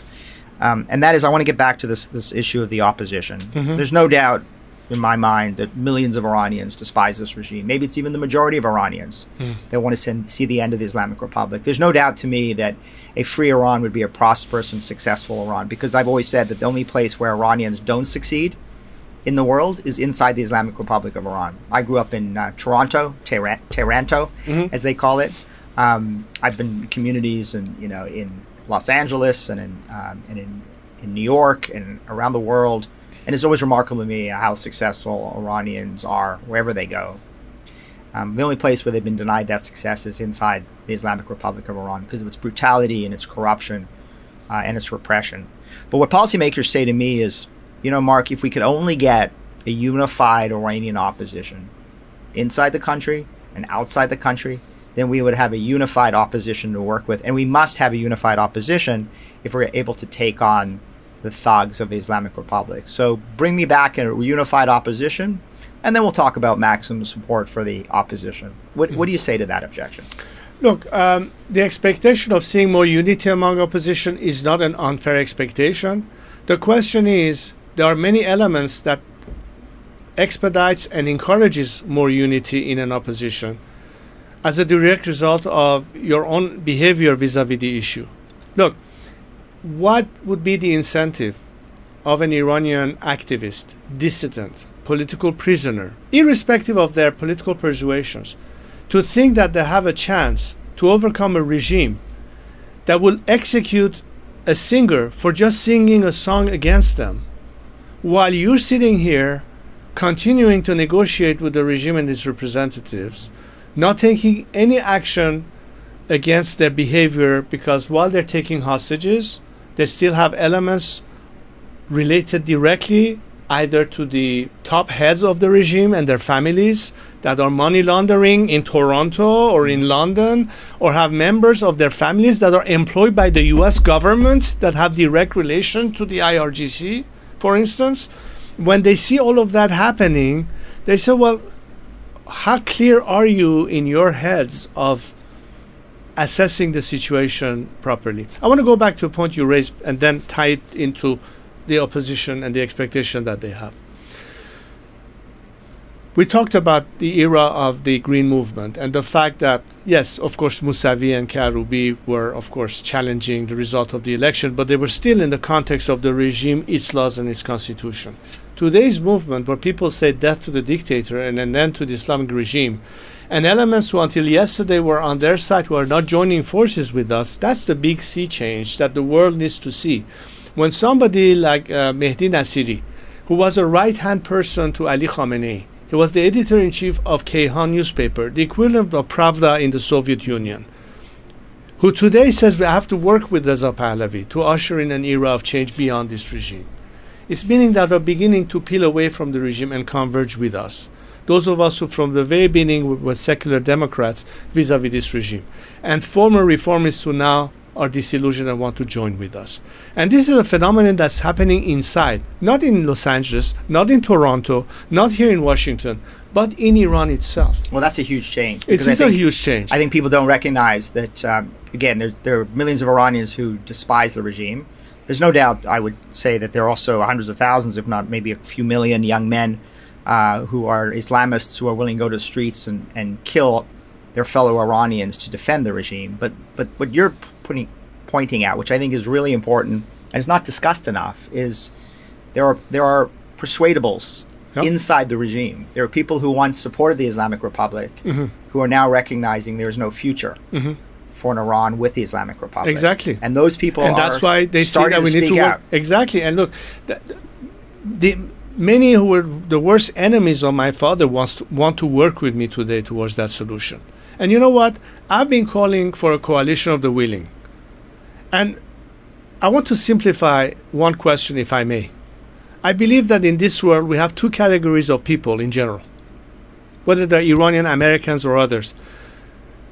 and that is, I want to get back to this issue of the opposition. There's no doubt in my mind that millions of Iranians despise this regime. Maybe it's even the majority of Iranians that want to see the end of the Islamic Republic. There's no doubt to me that a free Iran would be a prosperous and successful Iran, because I've always said that the only place where Iranians don't succeed in the world is inside the Islamic Republic of Iran. I grew up in Toronto, Taranto, as they call it. I've been in communities in Los Angeles and in New York and around the world. And it's always remarkable to me how successful Iranians are wherever they go. The only place where they've been denied that success is inside the Islamic Republic of Iran, because of its brutality and its corruption and its repression. But what policymakers say to me is, Mark, if we could only get a unified Iranian opposition inside the country and outside the country, then we would have a unified opposition to work with. And we must have a unified opposition if we're able to take on the thugs of the Islamic Republic. So bring me back a unified opposition, and then we'll talk about maximum support for the opposition. What do you say to that objection? Look, the expectation of seeing more unity among opposition is not an unfair expectation. The question is, there are many elements that expedites and encourages more unity in an opposition as a direct result of your own behavior vis-a-vis the issue. Look, what would be the incentive of an Iranian activist, dissident, political prisoner, irrespective of their political persuasions, to think that they have a chance to overcome a regime that will execute a singer for just singing a song against them, while you're sitting here continuing to negotiate with the regime and its representatives, not taking any action against their behavior, because while they're taking hostages, they still have elements related directly either to the top heads of the regime and their families that are money laundering in Toronto or in London, or have members of their families that are employed by the US government that have direct relation to the IRGC, for instance. When they see all of that happening, they say, well, how clear are you in your heads of assessing the situation properly. I want to go back to a point you raised and then tie it into the opposition and the expectation that they have. We talked about the era of the Green Movement and the fact that, yes, of course, Mousavi and Karoubi were, of course, challenging the result of the election, but they were still in the context of the regime, its laws, and its constitution. Today's movement, where people say death to the dictator and an end to the Islamic regime, and elements who until yesterday were on their side who are not joining forces with us, that's the big sea change that the world needs to see. When somebody like Mehdi Nasiri, who was a right-hand person to Ali Khamenei, he was the editor-in-chief of Kayhan newspaper, the equivalent of Pravda in the Soviet Union, who today says we have to work with Reza Pahlavi to usher in an era of change beyond this regime. It's meaning that we're beginning to peel away from the regime and converge with us. Those of us who from the very beginning were secular Democrats vis-a-vis this regime, and former reformists who now are disillusioned and want to join with us. And this is a phenomenon that's happening inside, not in Los Angeles, not in Toronto, not here in Washington, but in Iran itself. Well, that's a huge change. It is a huge change. I think people don't recognize that, again, there are millions of Iranians who despise the regime. There's no doubt, I would say, that there are also hundreds of thousands, if not maybe a few million young men who are Islamists who are willing to go to the streets and kill their fellow Iranians to defend the regime. But what you're pointing out, which I think is really important and is not discussed enough, is there are persuadables inside the regime. There are people who once supported the Islamic Republic who are now recognizing there is no future for an Iran with the Islamic Republic. Exactly. And those people and that's why they see that we need to work. Out. Exactly. And look, many who were the worst enemies of my father want to work with me today towards that solution. And you know what? I've been calling for a coalition of the willing. And I want to simplify one question, if I may. I believe that in this world we have two categories of people in general, whether they're Iranian Americans or others.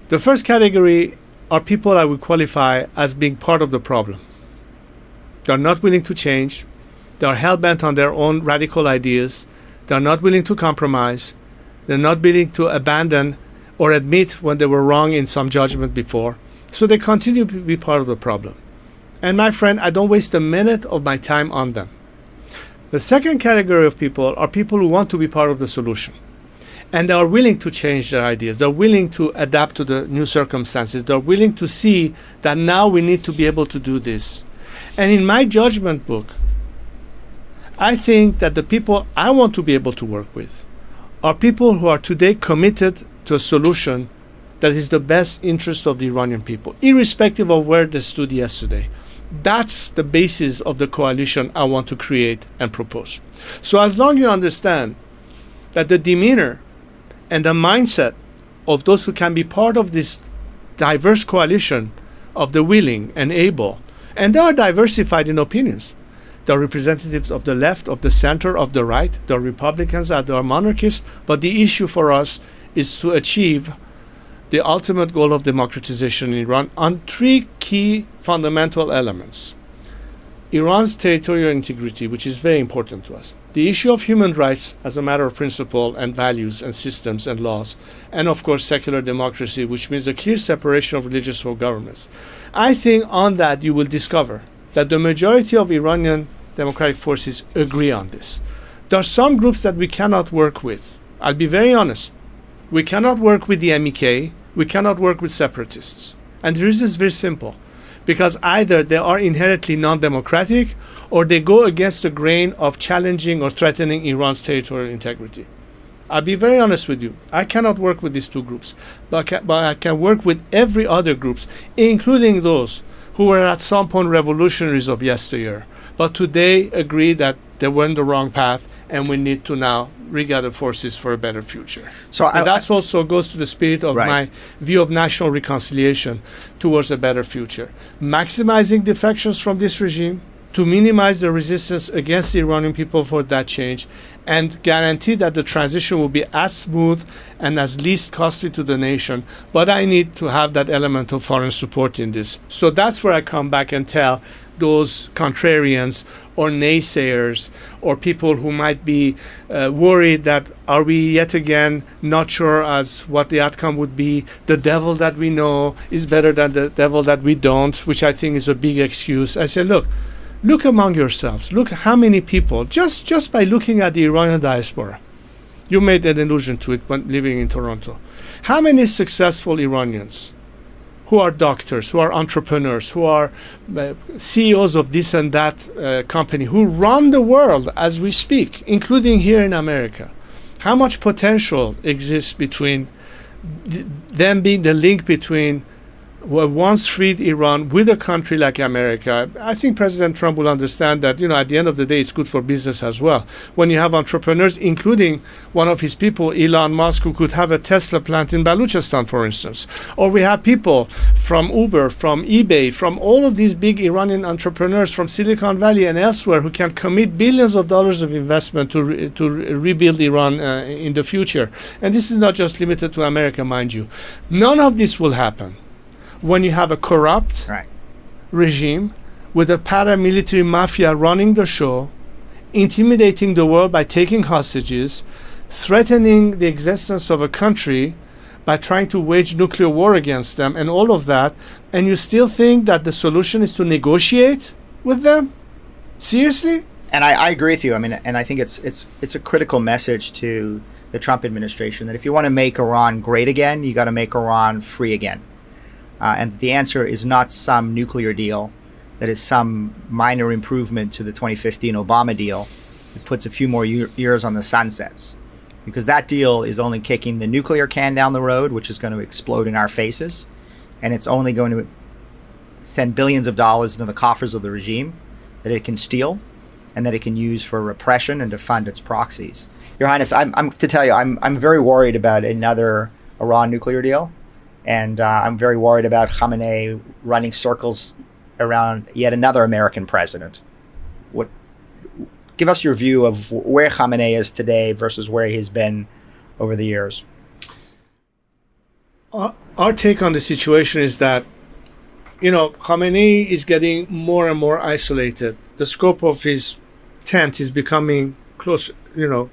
The first category are people I would qualify as being part of the problem. They're not willing to change. They're hell-bent on their own radical ideas. They're not willing to compromise. They're not willing to abandon or admit when they were wrong in some judgment before. So they continue to be part of the problem. And my friend, I don't waste a minute of my time on them. The second category of people are people who want to be part of the solution. And they are willing to change their ideas. They're willing to adapt to the new circumstances. They're willing to see that now we need to be able to do this. And in my judgment book, I think that the people I want to be able to work with are people who are today committed to a solution that is the best interest of the Iranian people, irrespective of where they stood yesterday. That's the basis of the coalition I want to create and propose. So as long as you understand that the demeanor and the mindset of those who can be part of this diverse coalition of the willing and able, and they are diversified in opinions. There are representatives of the left, of the center, of the right. There are Republicans, there are monarchists. But the issue for us is to achieve the ultimate goal of democratization in Iran on three key fundamental elements. Iran's territorial integrity, which is very important to us. The issue of human rights as a matter of principle and values and systems and laws. And of course, secular democracy, which means a clear separation of religious from governments. I think on that you will discover that the majority of Iranian democratic forces agree on this. There are some groups that we cannot work with. I'll be very honest. We cannot work with the MEK. We cannot work with separatists. And the reason is very simple. Because either they are inherently non-democratic or they go against the grain of challenging or threatening Iran's territorial integrity. I'll be very honest with you. I cannot work with these two groups. But I can work with every other groups, including those who were at some point revolutionaries of yesteryear, but today agree that they were on the wrong path and we need to now regather forces for a better future. So that also goes to the spirit of my view of national reconciliation towards a better future. Maximizing defections from this regime to minimize the resistance against the Iranian people for that change and guarantee that the transition will be as smooth and as least costly to the nation. But I need to have that element of foreign support in this. So that's where I come back and tell those contrarians or naysayers or people who might be worried that are we yet again not sure as what the outcome would be. The devil that we know is better than the devil that we don't, which I think is a big excuse. I say, look among yourselves. Look how many people, just by looking at the Iranian diaspora, you made an allusion to it when living in Toronto. How many successful Iranians who are doctors, who are entrepreneurs, who are CEOs of this and that company, who run the world as we speak, including here in America? How much potential exists between them being the link between what once freed Iran with a country like America? I think President Trump will understand that, at the end of the day, it's good for business as well. When you have entrepreneurs, including one of his people, Elon Musk, who could have a Tesla plant in Baluchistan, for instance. Or we have people from Uber, from eBay, from all of these big Iranian entrepreneurs from Silicon Valley and elsewhere who can commit billions of dollars of investment to rebuild Iran in the future. And this is not just limited to America, mind you. None of this will happen when you have a corrupt regime with a paramilitary mafia running the show, intimidating the world by taking hostages, threatening the existence of a country by trying to wage nuclear war against them, and all of that, and you still think that the solution is to negotiate with them? Seriously? And I agree with you. I mean, and I think it's a critical message to the Trump administration that if you want to make Iran great again, you got to make Iran free again. And the answer is not some nuclear deal that is some minor improvement to the 2015 Obama deal that puts a few more years on the sunsets. Because that deal is only kicking the nuclear can down the road, which is going to explode in our faces. And it's only going to send billions of dollars into the coffers of the regime that it can steal and that it can use for repression and to fund its proxies. Your Highness, I'm to tell you, I'm very worried about another Iran nuclear deal. And I'm very worried about Khamenei running circles around yet another American president. Give us your view of where Khamenei is today versus where he's been over the years. Our take on the situation is that, Khamenei is getting more and more isolated. The scope of his tent is becoming close,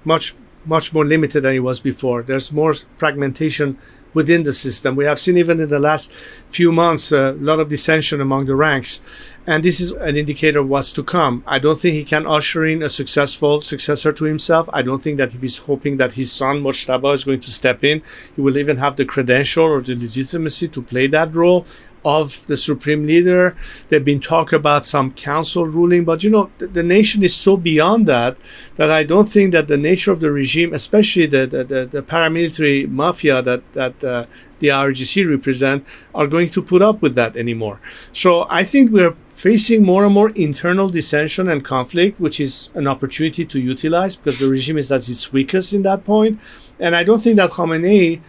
much more limited than it was before. There's more fragmentation within the system. We have seen even in the last few months a lot of dissension among the ranks, and this is an indicator of what's to come. I don't think he can usher in a successful successor to himself. I don't think that he's hoping that his son Mojtaba is going to step in. He will even have the credential or the legitimacy to play that role of the supreme leader. There've been talk about some council ruling, but the nation is so beyond that I don't think that the nature of the regime, especially the paramilitary mafia that the IRGC represent, are going to put up with that anymore. So I think we're facing more and more internal dissension and conflict, which is an opportunity to utilize because the regime is at its weakest in that point. And I don't think that Khamenei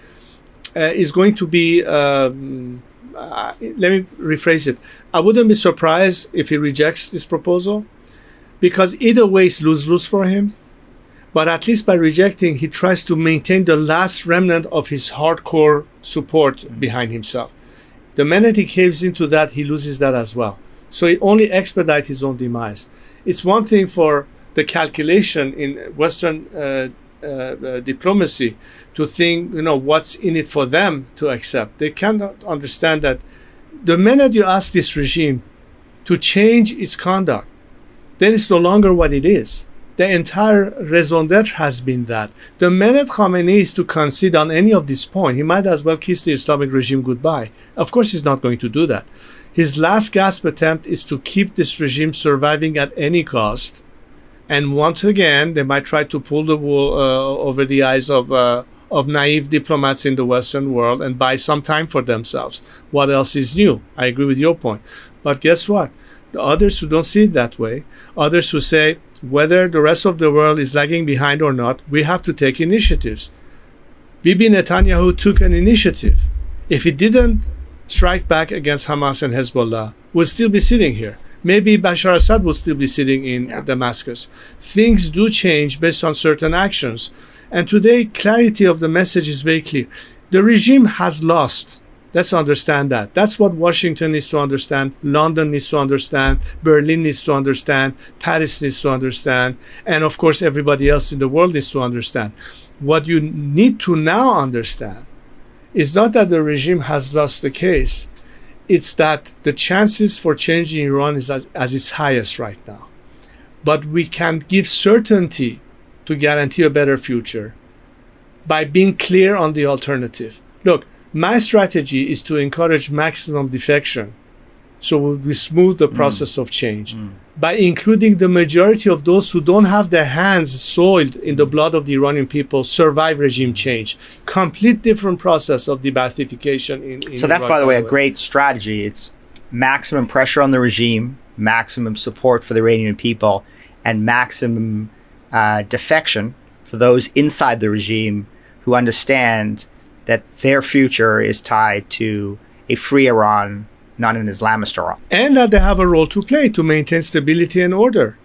is going to be let me rephrase it. I wouldn't be surprised if he rejects this proposal, because either way it's lose-lose for him. But at least by rejecting, he tries to maintain the last remnant of his hardcore support behind himself. The minute he caves into that, he loses that as well. So it only expedites his own demise. It's one thing for the calculation in Western diplomacy to think, what's in it for them to accept. They cannot understand that the minute you ask this regime to change its conduct, then it's no longer what it is. The entire raison d'etre has been that. The minute Khamenei is to concede on any of this point, he might as well kiss the Islamic regime goodbye. Of course, he's not going to do that. His last gasp attempt is to keep this regime surviving at any cost. And once again, they might try to pull the wool over the eyes of naive diplomats in the Western world and buy some time for themselves. What else is new? I agree with your point. But guess what? The others who don't see it that way, others who say, whether the rest of the world is lagging behind or not, we have to take initiatives. Bibi Netanyahu took an initiative. If he didn't strike back against Hamas and Hezbollah, we'll still be sitting here. maybe Bashar al-Assad will still be sitting in Damascus. Things do change based on certain actions. And today, clarity of the message is very clear. The regime has lost. Let's understand that. That's what Washington needs to understand, London needs to understand, Berlin needs to understand, Paris needs to understand, and of course everybody else in the world needs to understand. What you need to now understand is not that the regime has lost the case, it's that the chances for change in Iran is as its highest right now. But we can give certainty to guarantee a better future by being clear on the alternative. Look, my strategy is to encourage maximum defection, so we smooth the process of change by including the majority of those who don't have their hands soiled in the blood of the Iranian people survive regime change. Complete different process of de-Baathification in So that's, Iraq, by the way, a great strategy. It's maximum pressure on the regime, maximum support for the Iranian people, and maximum defection for those inside the regime who understand that their future is tied to a free Iran, not an Islamist Iran. And that they have a role to play to maintain stability and order.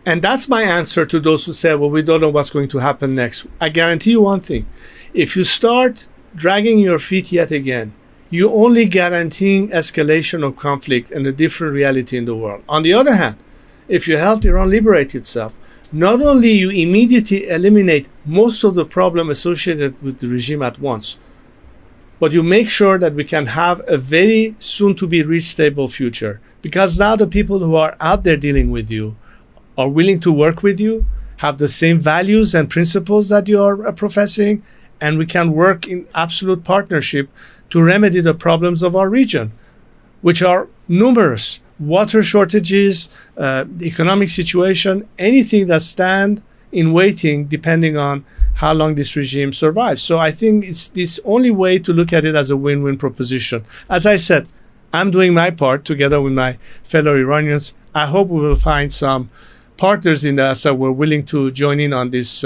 And that's my answer to those who say, well, we don't know what's going to happen next. I guarantee you one thing. If you start dragging your feet yet again, you're only guaranteeing escalation of conflict and a different reality in the world. On the other hand, if you help Iran liberate itself, not only you immediately eliminate most of the problem associated with the regime at once, but you make sure that we can have a very soon-to-be-reached stable future. Because now the people who are out there dealing with you are willing to work with you, have the same values and principles that you are professing, and we can work in absolute partnership to remedy the problems of our region, which are numerous. Water shortages, the economic situation, anything that stand in waiting depending on how long this regime survives. So I think it's this only way to look at it as a win-win proposition. As I said, I'm doing my part together with my fellow Iranians. I hope we will find some partners in the who are willing to join in on this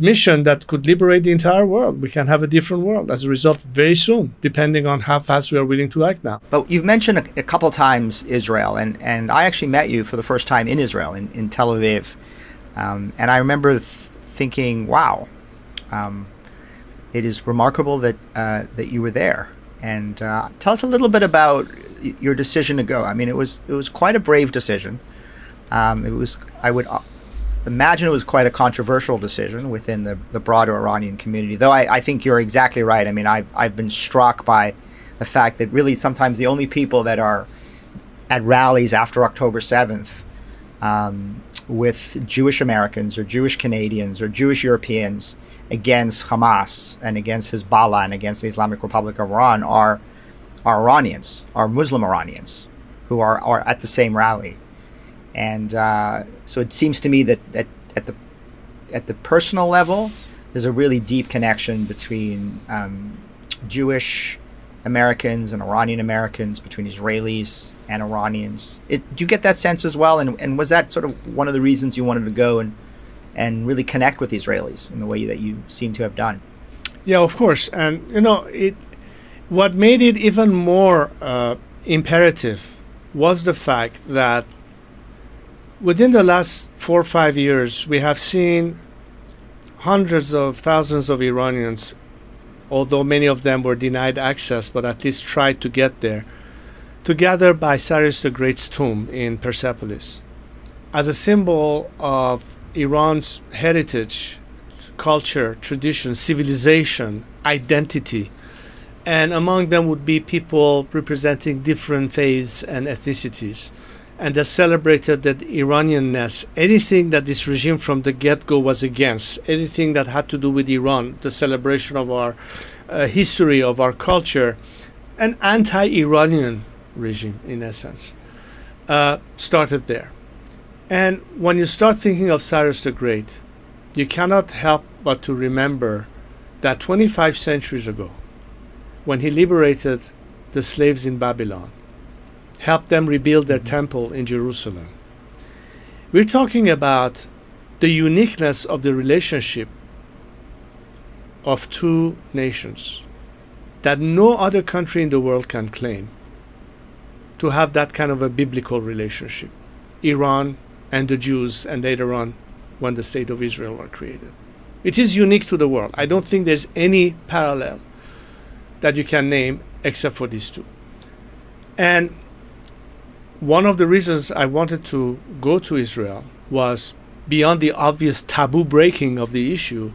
mission that could liberate the entire world. We can have a different world as a result very soon, depending on how fast we are willing to act now. But you've mentioned a couple of times Israel, and I actually met you for the first time in Israel, in Tel Aviv. And I remember thinking, wow, it is remarkable that you were there. And tell us a little bit about your decision to go. I mean, it was quite a brave decision. I would imagine it was quite a controversial decision within the broader Iranian community, though I think you're exactly right. I mean, I've been struck by the fact that really sometimes the only people that are at rallies after October 7th with Jewish Americans or Jewish Canadians or Jewish Europeans against Hamas and against Hezbollah and against the Islamic Republic of Iran are Iranians, are Muslim Iranians who are at the same rally. And so it seems to me that at the personal level, there's a really deep connection between Jewish Americans and Iranian Americans, between Israelis and Iranians. Do you get that sense as well? And was that sort of one of the reasons you wanted to go and really connect with the Israelis in the way that you seem to have done? Yeah, of course. And, what made it even more imperative was the fact that within the last 4 or 5 years, we have seen hundreds of thousands of Iranians, although many of them were denied access, but at least tried to get there, to gather by Cyrus the Great's tomb in Persepolis as a symbol of Iran's heritage, culture, tradition, civilization, identity. And among them would be people representing different faiths and ethnicities. And they celebrated that Iranianness, anything that this regime from the get-go was against, anything that had to do with Iran, the celebration of our history, of our culture, an anti-Iranian regime, in essence, started there. And when you start thinking of Cyrus the Great, you cannot help but to remember that 25 centuries ago, when he liberated the slaves in Babylon, helped them rebuild their temple in Jerusalem. We're talking about the uniqueness of the relationship of two nations that no other country in the world can claim. to have that kind of a biblical relationship. Iran and the Jews, and later on when the State of Israel were created. It is unique to the world. I don't think there's any parallel that you can name except for these two. And one of the reasons I wanted to go to Israel was, beyond the obvious taboo breaking of the issue,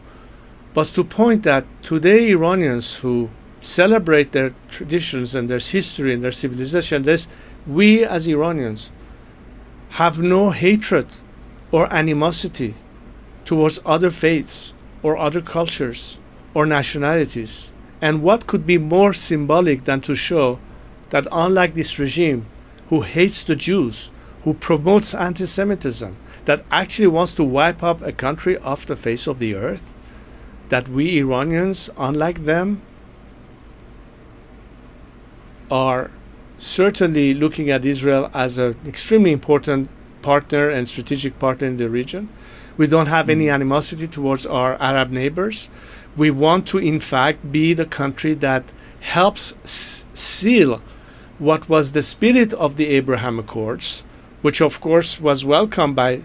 was to point that today Iranians who celebrate their traditions and their history and their civilization, we as Iranians have no hatred or animosity towards other faiths or other cultures or nationalities. And what could be more symbolic than to show that unlike this regime who hates the Jews, who promotes anti-Semitism, that actually wants to wipe up a country off the face of the earth, that we Iranians, unlike them, are certainly looking at Israel as an extremely important partner and strategic partner in the region. We don't have any animosity towards our Arab neighbors. We want to, in fact, be the country that helps seal what was the spirit of the Abraham Accords, which of course was welcomed by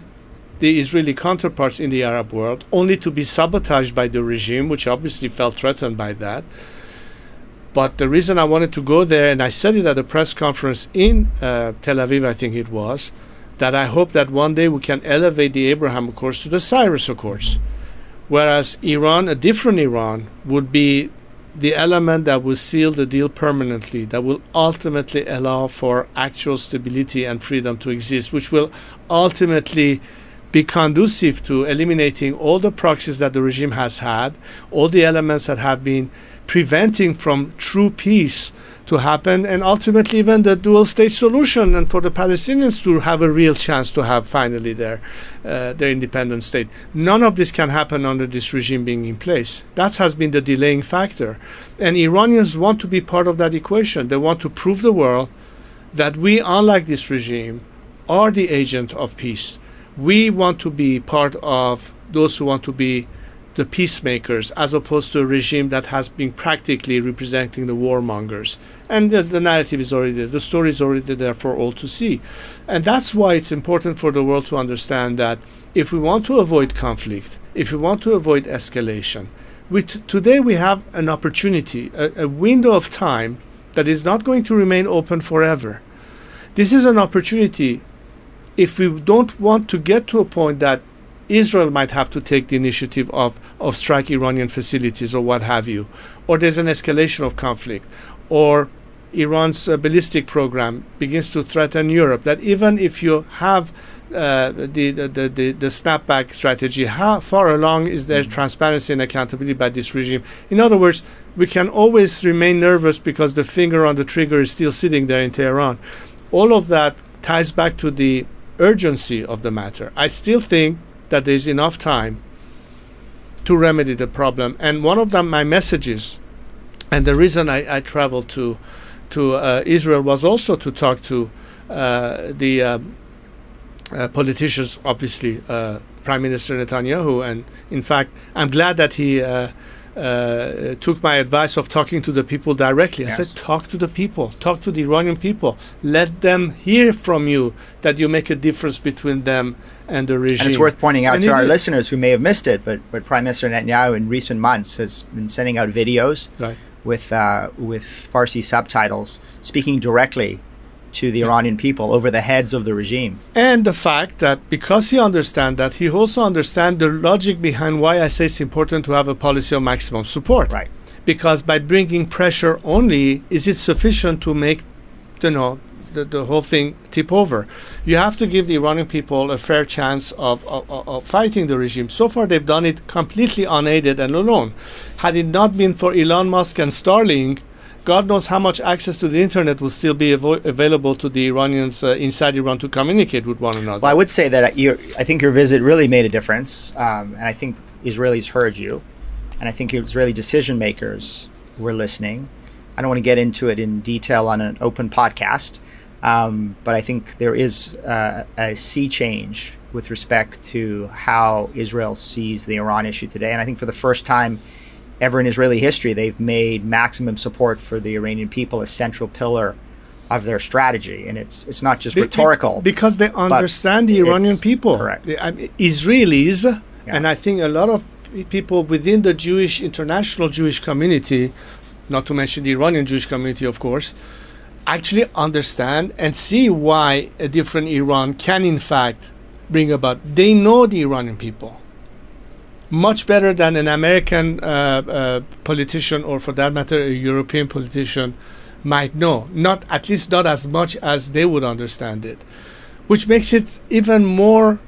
the Israeli counterparts in the Arab world, only to be sabotaged by the regime, which obviously felt threatened by that. But the reason I wanted to go there, and I said it at a press conference in Tel Aviv, I think it was, that I hope that one day we can elevate the Abraham Accords to the Cyrus Accords. Whereas Iran, a different Iran, would be the element that will seal the deal permanently, that will ultimately allow for actual stability and freedom to exist, which will ultimately be conducive to eliminating all the proxies that the regime has had, all the elements that have been preventing from true peace to happen, and ultimately even the dual state solution, and for the Palestinians to have a real chance to have finally their independent state. None of this can happen under this regime being in place. That has been the delaying factor. And Iranians want to be part of that equation. They want to prove the world that we, unlike this regime, are the agent of peace. We want to be part of those who want to be the peacemakers, as opposed to a regime that has been practically representing the warmongers. And the narrative is already there. The story is already there for all to see. And that's why it's important for the world to understand that if we want to avoid conflict, if we want to avoid escalation, today we have an opportunity, a window of time that is not going to remain open forever. This is an opportunity, if we don't want to get to a point that Israel might have to take the initiative of strike Iranian facilities or what have you, or there's an escalation of conflict, or Iran's ballistic program begins to threaten Europe, that even if you have the snapback strategy, how far along is there transparency and accountability by this regime? In other words, we can always remain nervous because the finger on the trigger is still sitting there in Tehran. All of that ties back to the urgency of the matter. I still think that there's enough time to remedy the problem. And one of my messages, and the reason I traveled to Israel was also to talk to the politicians, obviously Prime Minister Netanyahu. And in fact, I'm glad that he took my advice of talking to the people directly. Yes. I said, talk to the people, talk to the Iranian people. Let them hear from you that you make a difference between them and the regime. And it's worth pointing out to our listeners who may have missed it, but Prime Minister Netanyahu in recent months has been sending out videos with Farsi subtitles, speaking directly to the Iranian people over the heads of the regime. And the fact that because he understands that, he also understands the logic behind why I say it's important to have a policy of maximum support. Right. Because by bringing pressure only, is it sufficient to make the whole thing tip over? You have to give the Iranian people a fair chance of fighting the regime. So far, they've done it completely unaided and alone. Had it not been for Elon Musk and Starlink, God knows how much access to the internet will still be available to the Iranians inside Iran to communicate with one another. Well, I would say that I think your visit really made a difference, and I think Israelis heard you, and I think Israeli decision makers were listening. I don't want to get into it in detail on an open podcast, but I think there is a sea change with respect to how Israel sees the Iran issue today, and I think for the first time ever in Israeli history, they've made maximum support for the Iranian people a central pillar of their strategy, and it's not just rhetorical. Because they understand the Iranian people. Correct. Israelis, and I think a lot of people within the international Jewish community, not to mention the Iranian Jewish community, of course, actually understand and see why a different Iran can in fact bring about. They know the Iranian people much better than an American politician, or for that matter a European politician might know. At least not as much as they would understand it, which makes it even more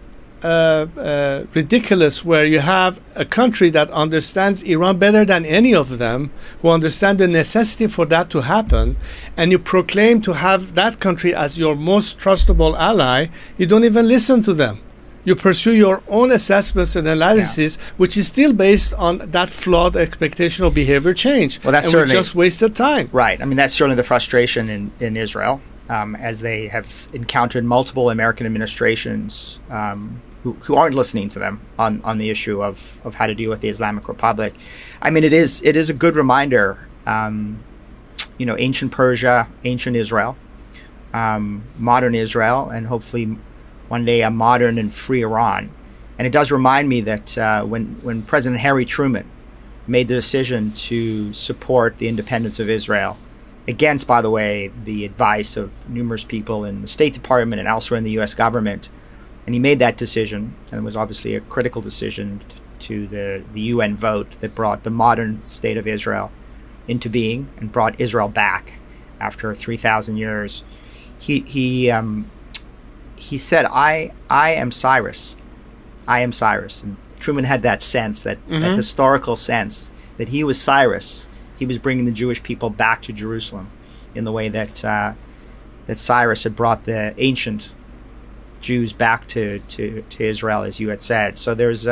ridiculous, where you have a country that understands Iran better than any of them, who understand the necessity for that to happen, and you proclaim to have that country as your most trustable ally. You don't even listen to them. You pursue your own assessments and analysis, which is still based on that flawed expectation of behavior change. Well, that's and certainly we just wasted time. Right. I mean, that's certainly the frustration in Israel, as they have encountered multiple American administrations who aren't listening to them on the issue of how to deal with the Islamic Republic. I mean, it is a good reminder, ancient Persia, ancient Israel, modern Israel, and hopefully one day a modern and free Iran. And it does remind me that when President Harry Truman made the decision to support the independence of Israel, against, by the way, the advice of numerous people in the State Department and elsewhere in the U.S. government, and he made that decision, and it was obviously a critical decision to the UN vote that brought the modern state of Israel into being and brought Israel back after 3,000 years. He said, I am Cyrus. I am Cyrus. And Truman had that sense, that historical sense, that he was Cyrus. He was bringing the Jewish people back to Jerusalem in the way that Cyrus had brought the ancient Jews back to Israel, as you had said. So there's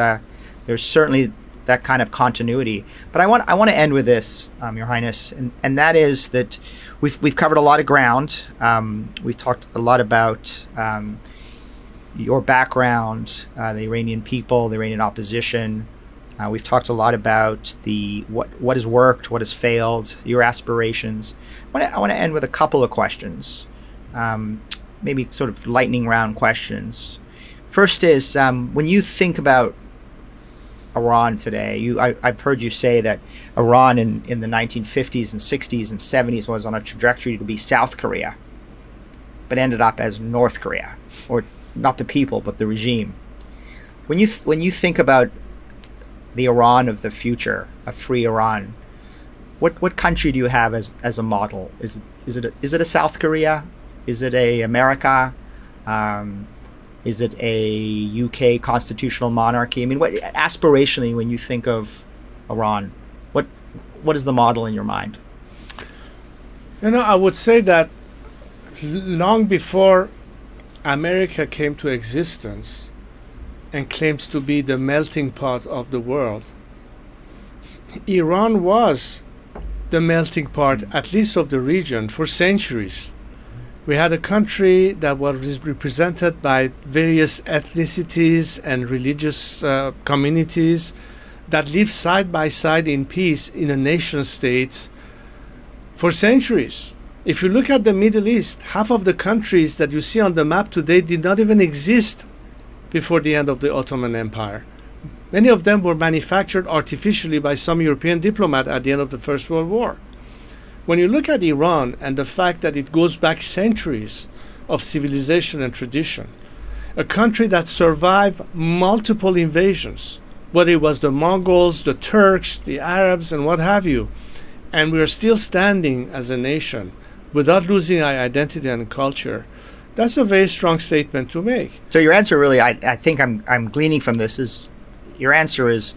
certainly that kind of continuity. But I want to end with this, Your Highness, and that is that we've covered a lot of ground. We've talked a lot about your background, the Iranian people, the Iranian opposition. We've talked a lot about what has worked, what has failed, your aspirations. I want to end with a couple of questions, maybe sort of lightning round questions. First is, when you think about Iran today, I've heard you say that Iran in the 1950s and 60s and 70s was on a trajectory to be South Korea, but ended up as North Korea, or not the people, but the regime. When you think about the Iran of the future, a free Iran, what country do you have as a model? Is it a South Korea? Is it a America? Is it a UK constitutional monarchy? I mean, aspirationally, when you think of Iran, what is the model in your mind? I would say that long before America came to existence and claims to be the melting pot of the world, Iran was the melting pot, at least of the region, for centuries. We had a country that was represented by various ethnicities and religious communities that lived side by side in peace in a nation state for centuries. If you look at the Middle East, half of the countries that you see on the map today did not even exist before the end of the Ottoman Empire. Many of them were manufactured artificially by some European diplomat at the end of the First World War. When you look at Iran and the fact that it goes back centuries of civilization and tradition, a country that survived multiple invasions, whether it was the Mongols, the Turks, the Arabs, and what have you, and we are still standing as a nation without losing our identity and culture, that's a very strong statement to make. So your answer really, I think I'm gleaning from this, is your answer is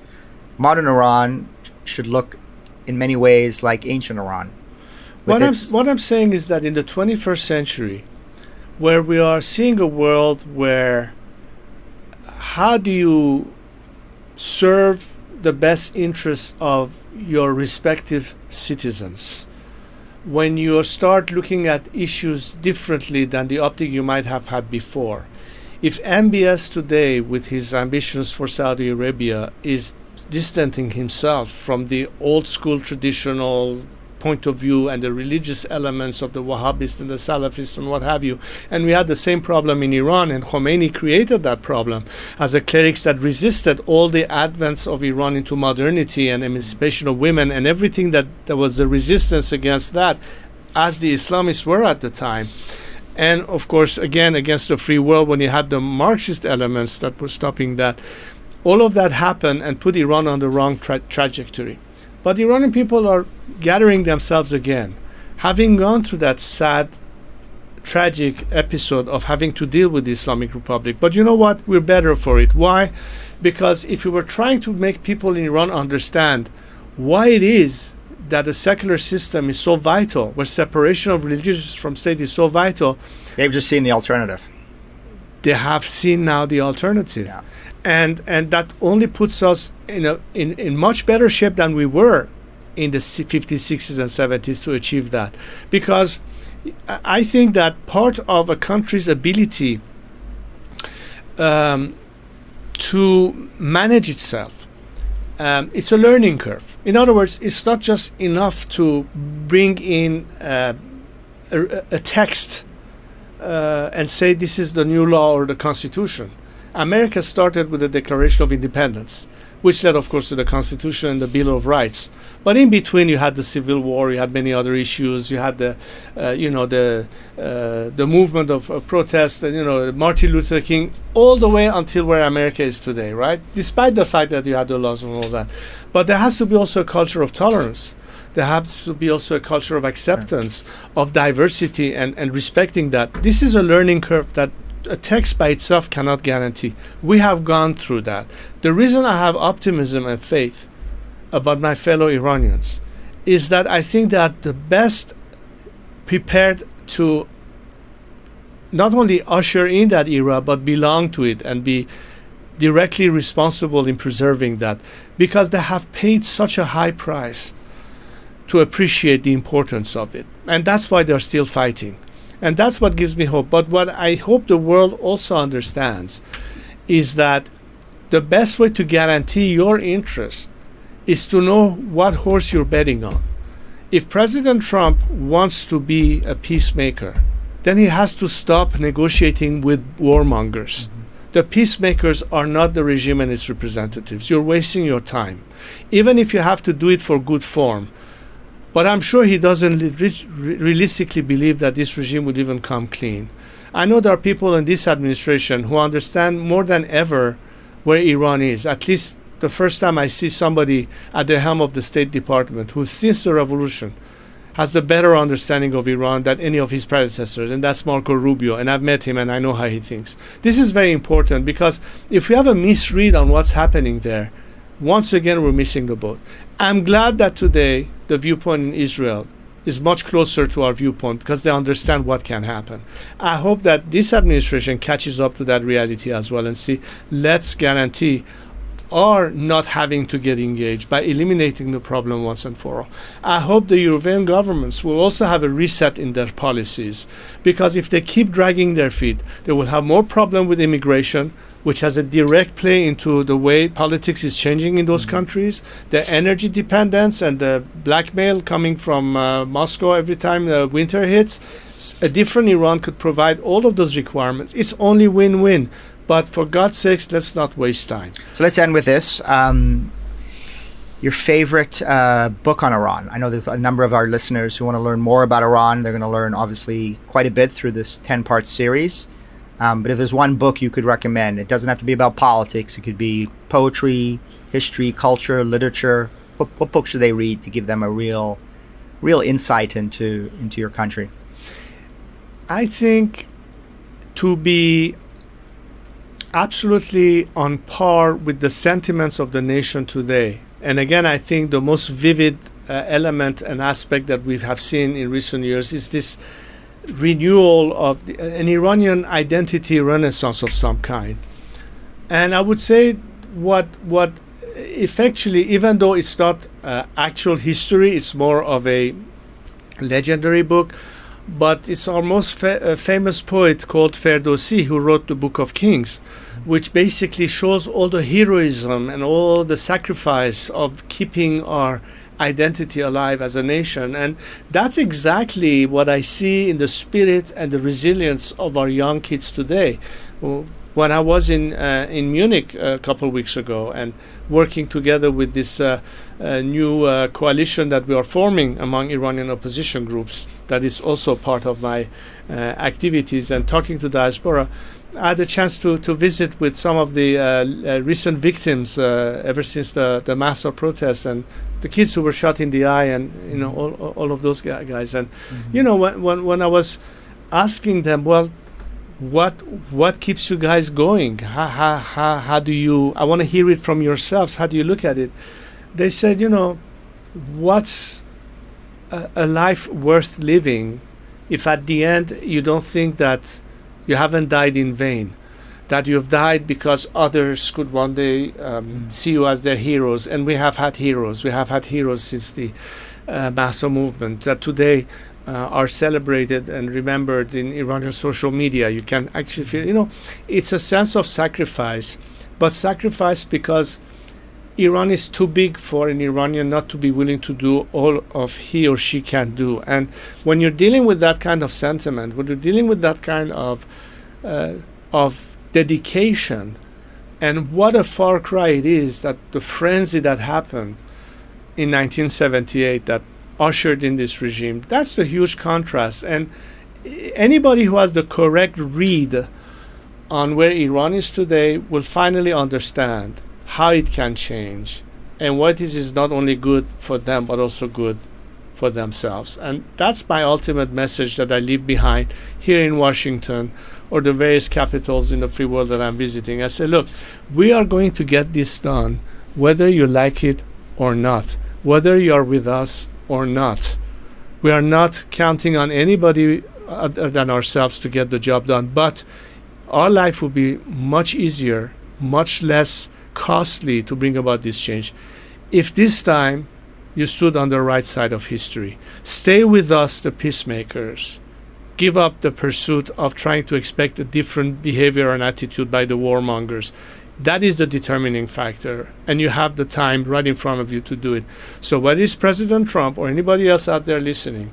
modern Iran should look in many ways like ancient Iran. What I'm saying is that in the 21st century, where we are seeing a world where how do you serve the best interests of your respective citizens, when you start looking at issues differently than the optic you might have had before. If MBS today, with his ambitions for Saudi Arabia, is distancing himself from the old school traditional point of view and the religious elements of the Wahhabists and the Salafists and what have you. And we had the same problem in Iran, and Khomeini created that problem as a clerics that resisted all the advents of Iran into modernity and emancipation of women and everything that there was the resistance against that, as the Islamists were at the time. And of course, again, against the free world, when you had the Marxist elements that were stopping that, all of that happened and put Iran on the wrong trajectory. But the Iranian people are gathering themselves again, having gone through that sad, tragic episode of having to deal with the Islamic Republic. But you know what? We're better for it. Why? Because if you were trying to make people in Iran understand why it is that a secular system is so vital, where separation of religious from state is so vital, they've just seen the alternative. They have seen now the alternative. Yeah. And that only puts us in much better shape than we were in the 50s, 60s, and 70s to achieve that. Because I think that part of a country's ability to manage itself, it's a learning curve. In other words, it's not just enough to bring in a text and say this is the new law or the Constitution. America started with the Declaration of Independence, which led, of course, to the Constitution and the Bill of Rights. But in between, you had the Civil War, you had many other issues, you had the movement of protest, and Martin Luther King, all the way until where America is today, right? Despite the fact that you had the laws and all that, but there has to be also a culture of tolerance. There has to be also a culture of acceptance, of diversity, and respecting that. This is a learning curve that a text by itself cannot guarantee. We have gone through that. The reason I have optimism and faith about my fellow Iranians is that I think that the best prepared to not only usher in that era, but belong to it and be directly responsible in preserving that, because they have paid such a high price to appreciate the importance of it. And that's why they're still fighting. And that's what gives me hope. But what I hope the world also understands is that the best way to guarantee your interest is to know what horse you're betting on. If President Trump wants to be a peacemaker, then he has to stop negotiating with warmongers. Mm-hmm. The peacemakers are not the regime and its representatives. You're wasting your time, even if you have to do it for good form. But I'm sure he doesn't realistically believe that this regime would even come clean. I know there are people in this administration who understand more than ever where Iran is. At least the first time I see somebody at the helm of the State Department who, since the revolution, has the better understanding of Iran than any of his predecessors, and that's Marco Rubio, and I've met him and I know how he thinks. This is very important, because if we have a misread on what's happening there, once again we're missing the boat. I'm glad that today the viewpoint in Israel is much closer to our viewpoint, because they understand what can happen. I hope that this administration catches up to that reality as well and see, let's guarantee our not having to get engaged by eliminating the problem once and for all. I hope the European governments will also have a reset in their policies, because if they keep dragging their feet, they will have more problem with immigration, which has a direct play into the way politics is changing in those countries, the energy dependence and the blackmail coming from Moscow every time the winter hits. A different Iran could provide all of those requirements. It's only win-win. But for God's sakes, let's not waste time. So let's end with this. Your favorite book on Iran. I know there's a number of our listeners who want to learn more about Iran. They're going to learn, obviously, quite a bit through this 10-part series. But if there's one book you could recommend, it doesn't have to be about politics. It could be poetry, history, culture, literature. What book should they read to give them a real insight into your country? I think to be absolutely on par with the sentiments of the nation today. And again, I think the most vivid element and aspect that we have seen in recent years is this renewal of an Iranian identity renaissance of some kind. And I would say what effectively, even though it's not actual history, it's more of a legendary book, but it's our most famous poet called Ferdowsi, who wrote the Book of Kings, which basically shows all the heroism and all the sacrifice of keeping our identity alive as a nation. And that's exactly what I see in the spirit and the resilience of our young kids today. When I was in Munich a couple of weeks ago and working together with this new coalition that we are forming among Iranian opposition groups, that is also part of my activities, and talking to diaspora, I had a chance to visit with some of the recent victims ever since the massive protests, and the kids who were shot in the eye, and all of those guys. And when I was asking them, well, what keeps you guys going? How do you? I want to hear it from yourselves. How do you look at it? They said, what's a life worth living if at the end you don't think that you haven't died in vain, that you have died because others could one day see you as their heroes. And we have had heroes. We have had heroes since the Mahsa movement that today are celebrated and remembered in Iranian social media. You can actually feel, it's a sense of sacrifice, but sacrifice because Iran is too big for an Iranian not to be willing to do all of he or she can do. And when you're dealing with that kind of sentiment, when you're dealing with that kind of dedication, and what a far cry it is that the frenzy that happened in 1978 that ushered in this regime, that's the huge contrast. And anybody who has the correct read on where Iran is today will finally understand how it can change and what is not only good for them but also good for themselves. And that's my ultimate message that I leave behind here in Washington or the various capitals in the free world that I'm visiting. I say, look, we are going to get this done whether you like it or not, whether you are with us or not. We are not counting on anybody other than ourselves to get the job done, but our life will be much easier, much less costly to bring about this change if this time you stood on the right side of history. Stay with us, the peacemakers. Give up the pursuit of trying to expect a different behavior and attitude by the warmongers. That is the determining factor, and you have the time right in front of you to do it. So whether it's President Trump or anybody else out there listening,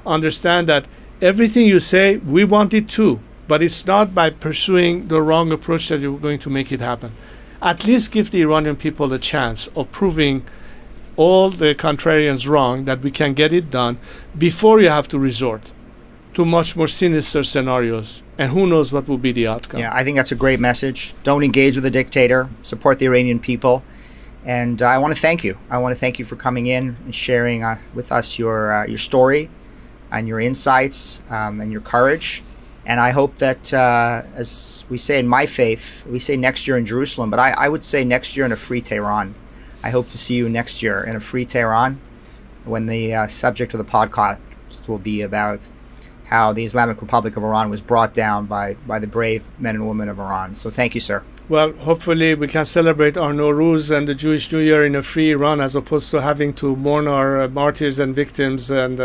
understand that everything you say, we want it too, but it's not by pursuing the wrong approach that you're going to make it happen. At least give the Iranian people a chance of proving all the contrarians wrong, that we can get it done before you have to resort to much more sinister scenarios, and who knows what will be the outcome. Yeah, I think that's a great message. Don't engage with a dictator. Support the Iranian people. And I want to thank you. I want to thank you for coming in and sharing with us your story and your insights and your courage. And I hope that, as we say in my faith, we say next year in Jerusalem, but I would say next year in a free Tehran. I hope to see you next year in a free Tehran, when the subject of the podcast will be about how the Islamic Republic of Iran was brought down by the brave men and women of Iran. So thank you, sir. Well, hopefully we can celebrate our Nowruz and the Jewish New Year in a free Iran, as opposed to having to mourn our martyrs and victims and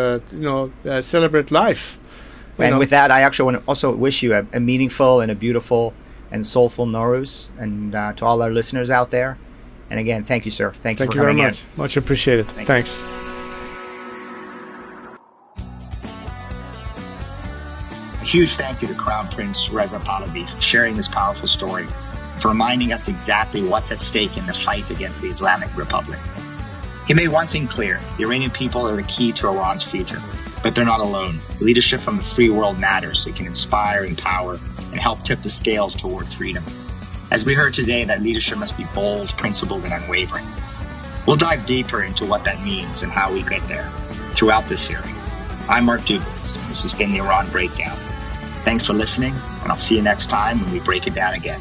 celebrate life. And with that, I actually want to also wish you a meaningful and a beautiful and soulful Nowruz, and to all our listeners out there. And again, thank you, sir. Thank you for coming in. Thank you very much. Much appreciated. Thanks. A huge thank you to Crown Prince Reza Pahlavi for sharing this powerful story, for reminding us exactly what's at stake in the fight against the Islamic Republic. He made one thing clear: the Iranian people are the key to Iran's future, but they're not alone. Leadership from the free world matters. It can inspire, empower, and help tip the scales towards freedom. As we heard today, that leadership must be bold, principled, and unwavering. We'll dive deeper into what that means and how we get there throughout this series. I'm Mark Dubois. This has been the Iran Breakdown. Thanks for listening, and I'll see you next time when we break it down again.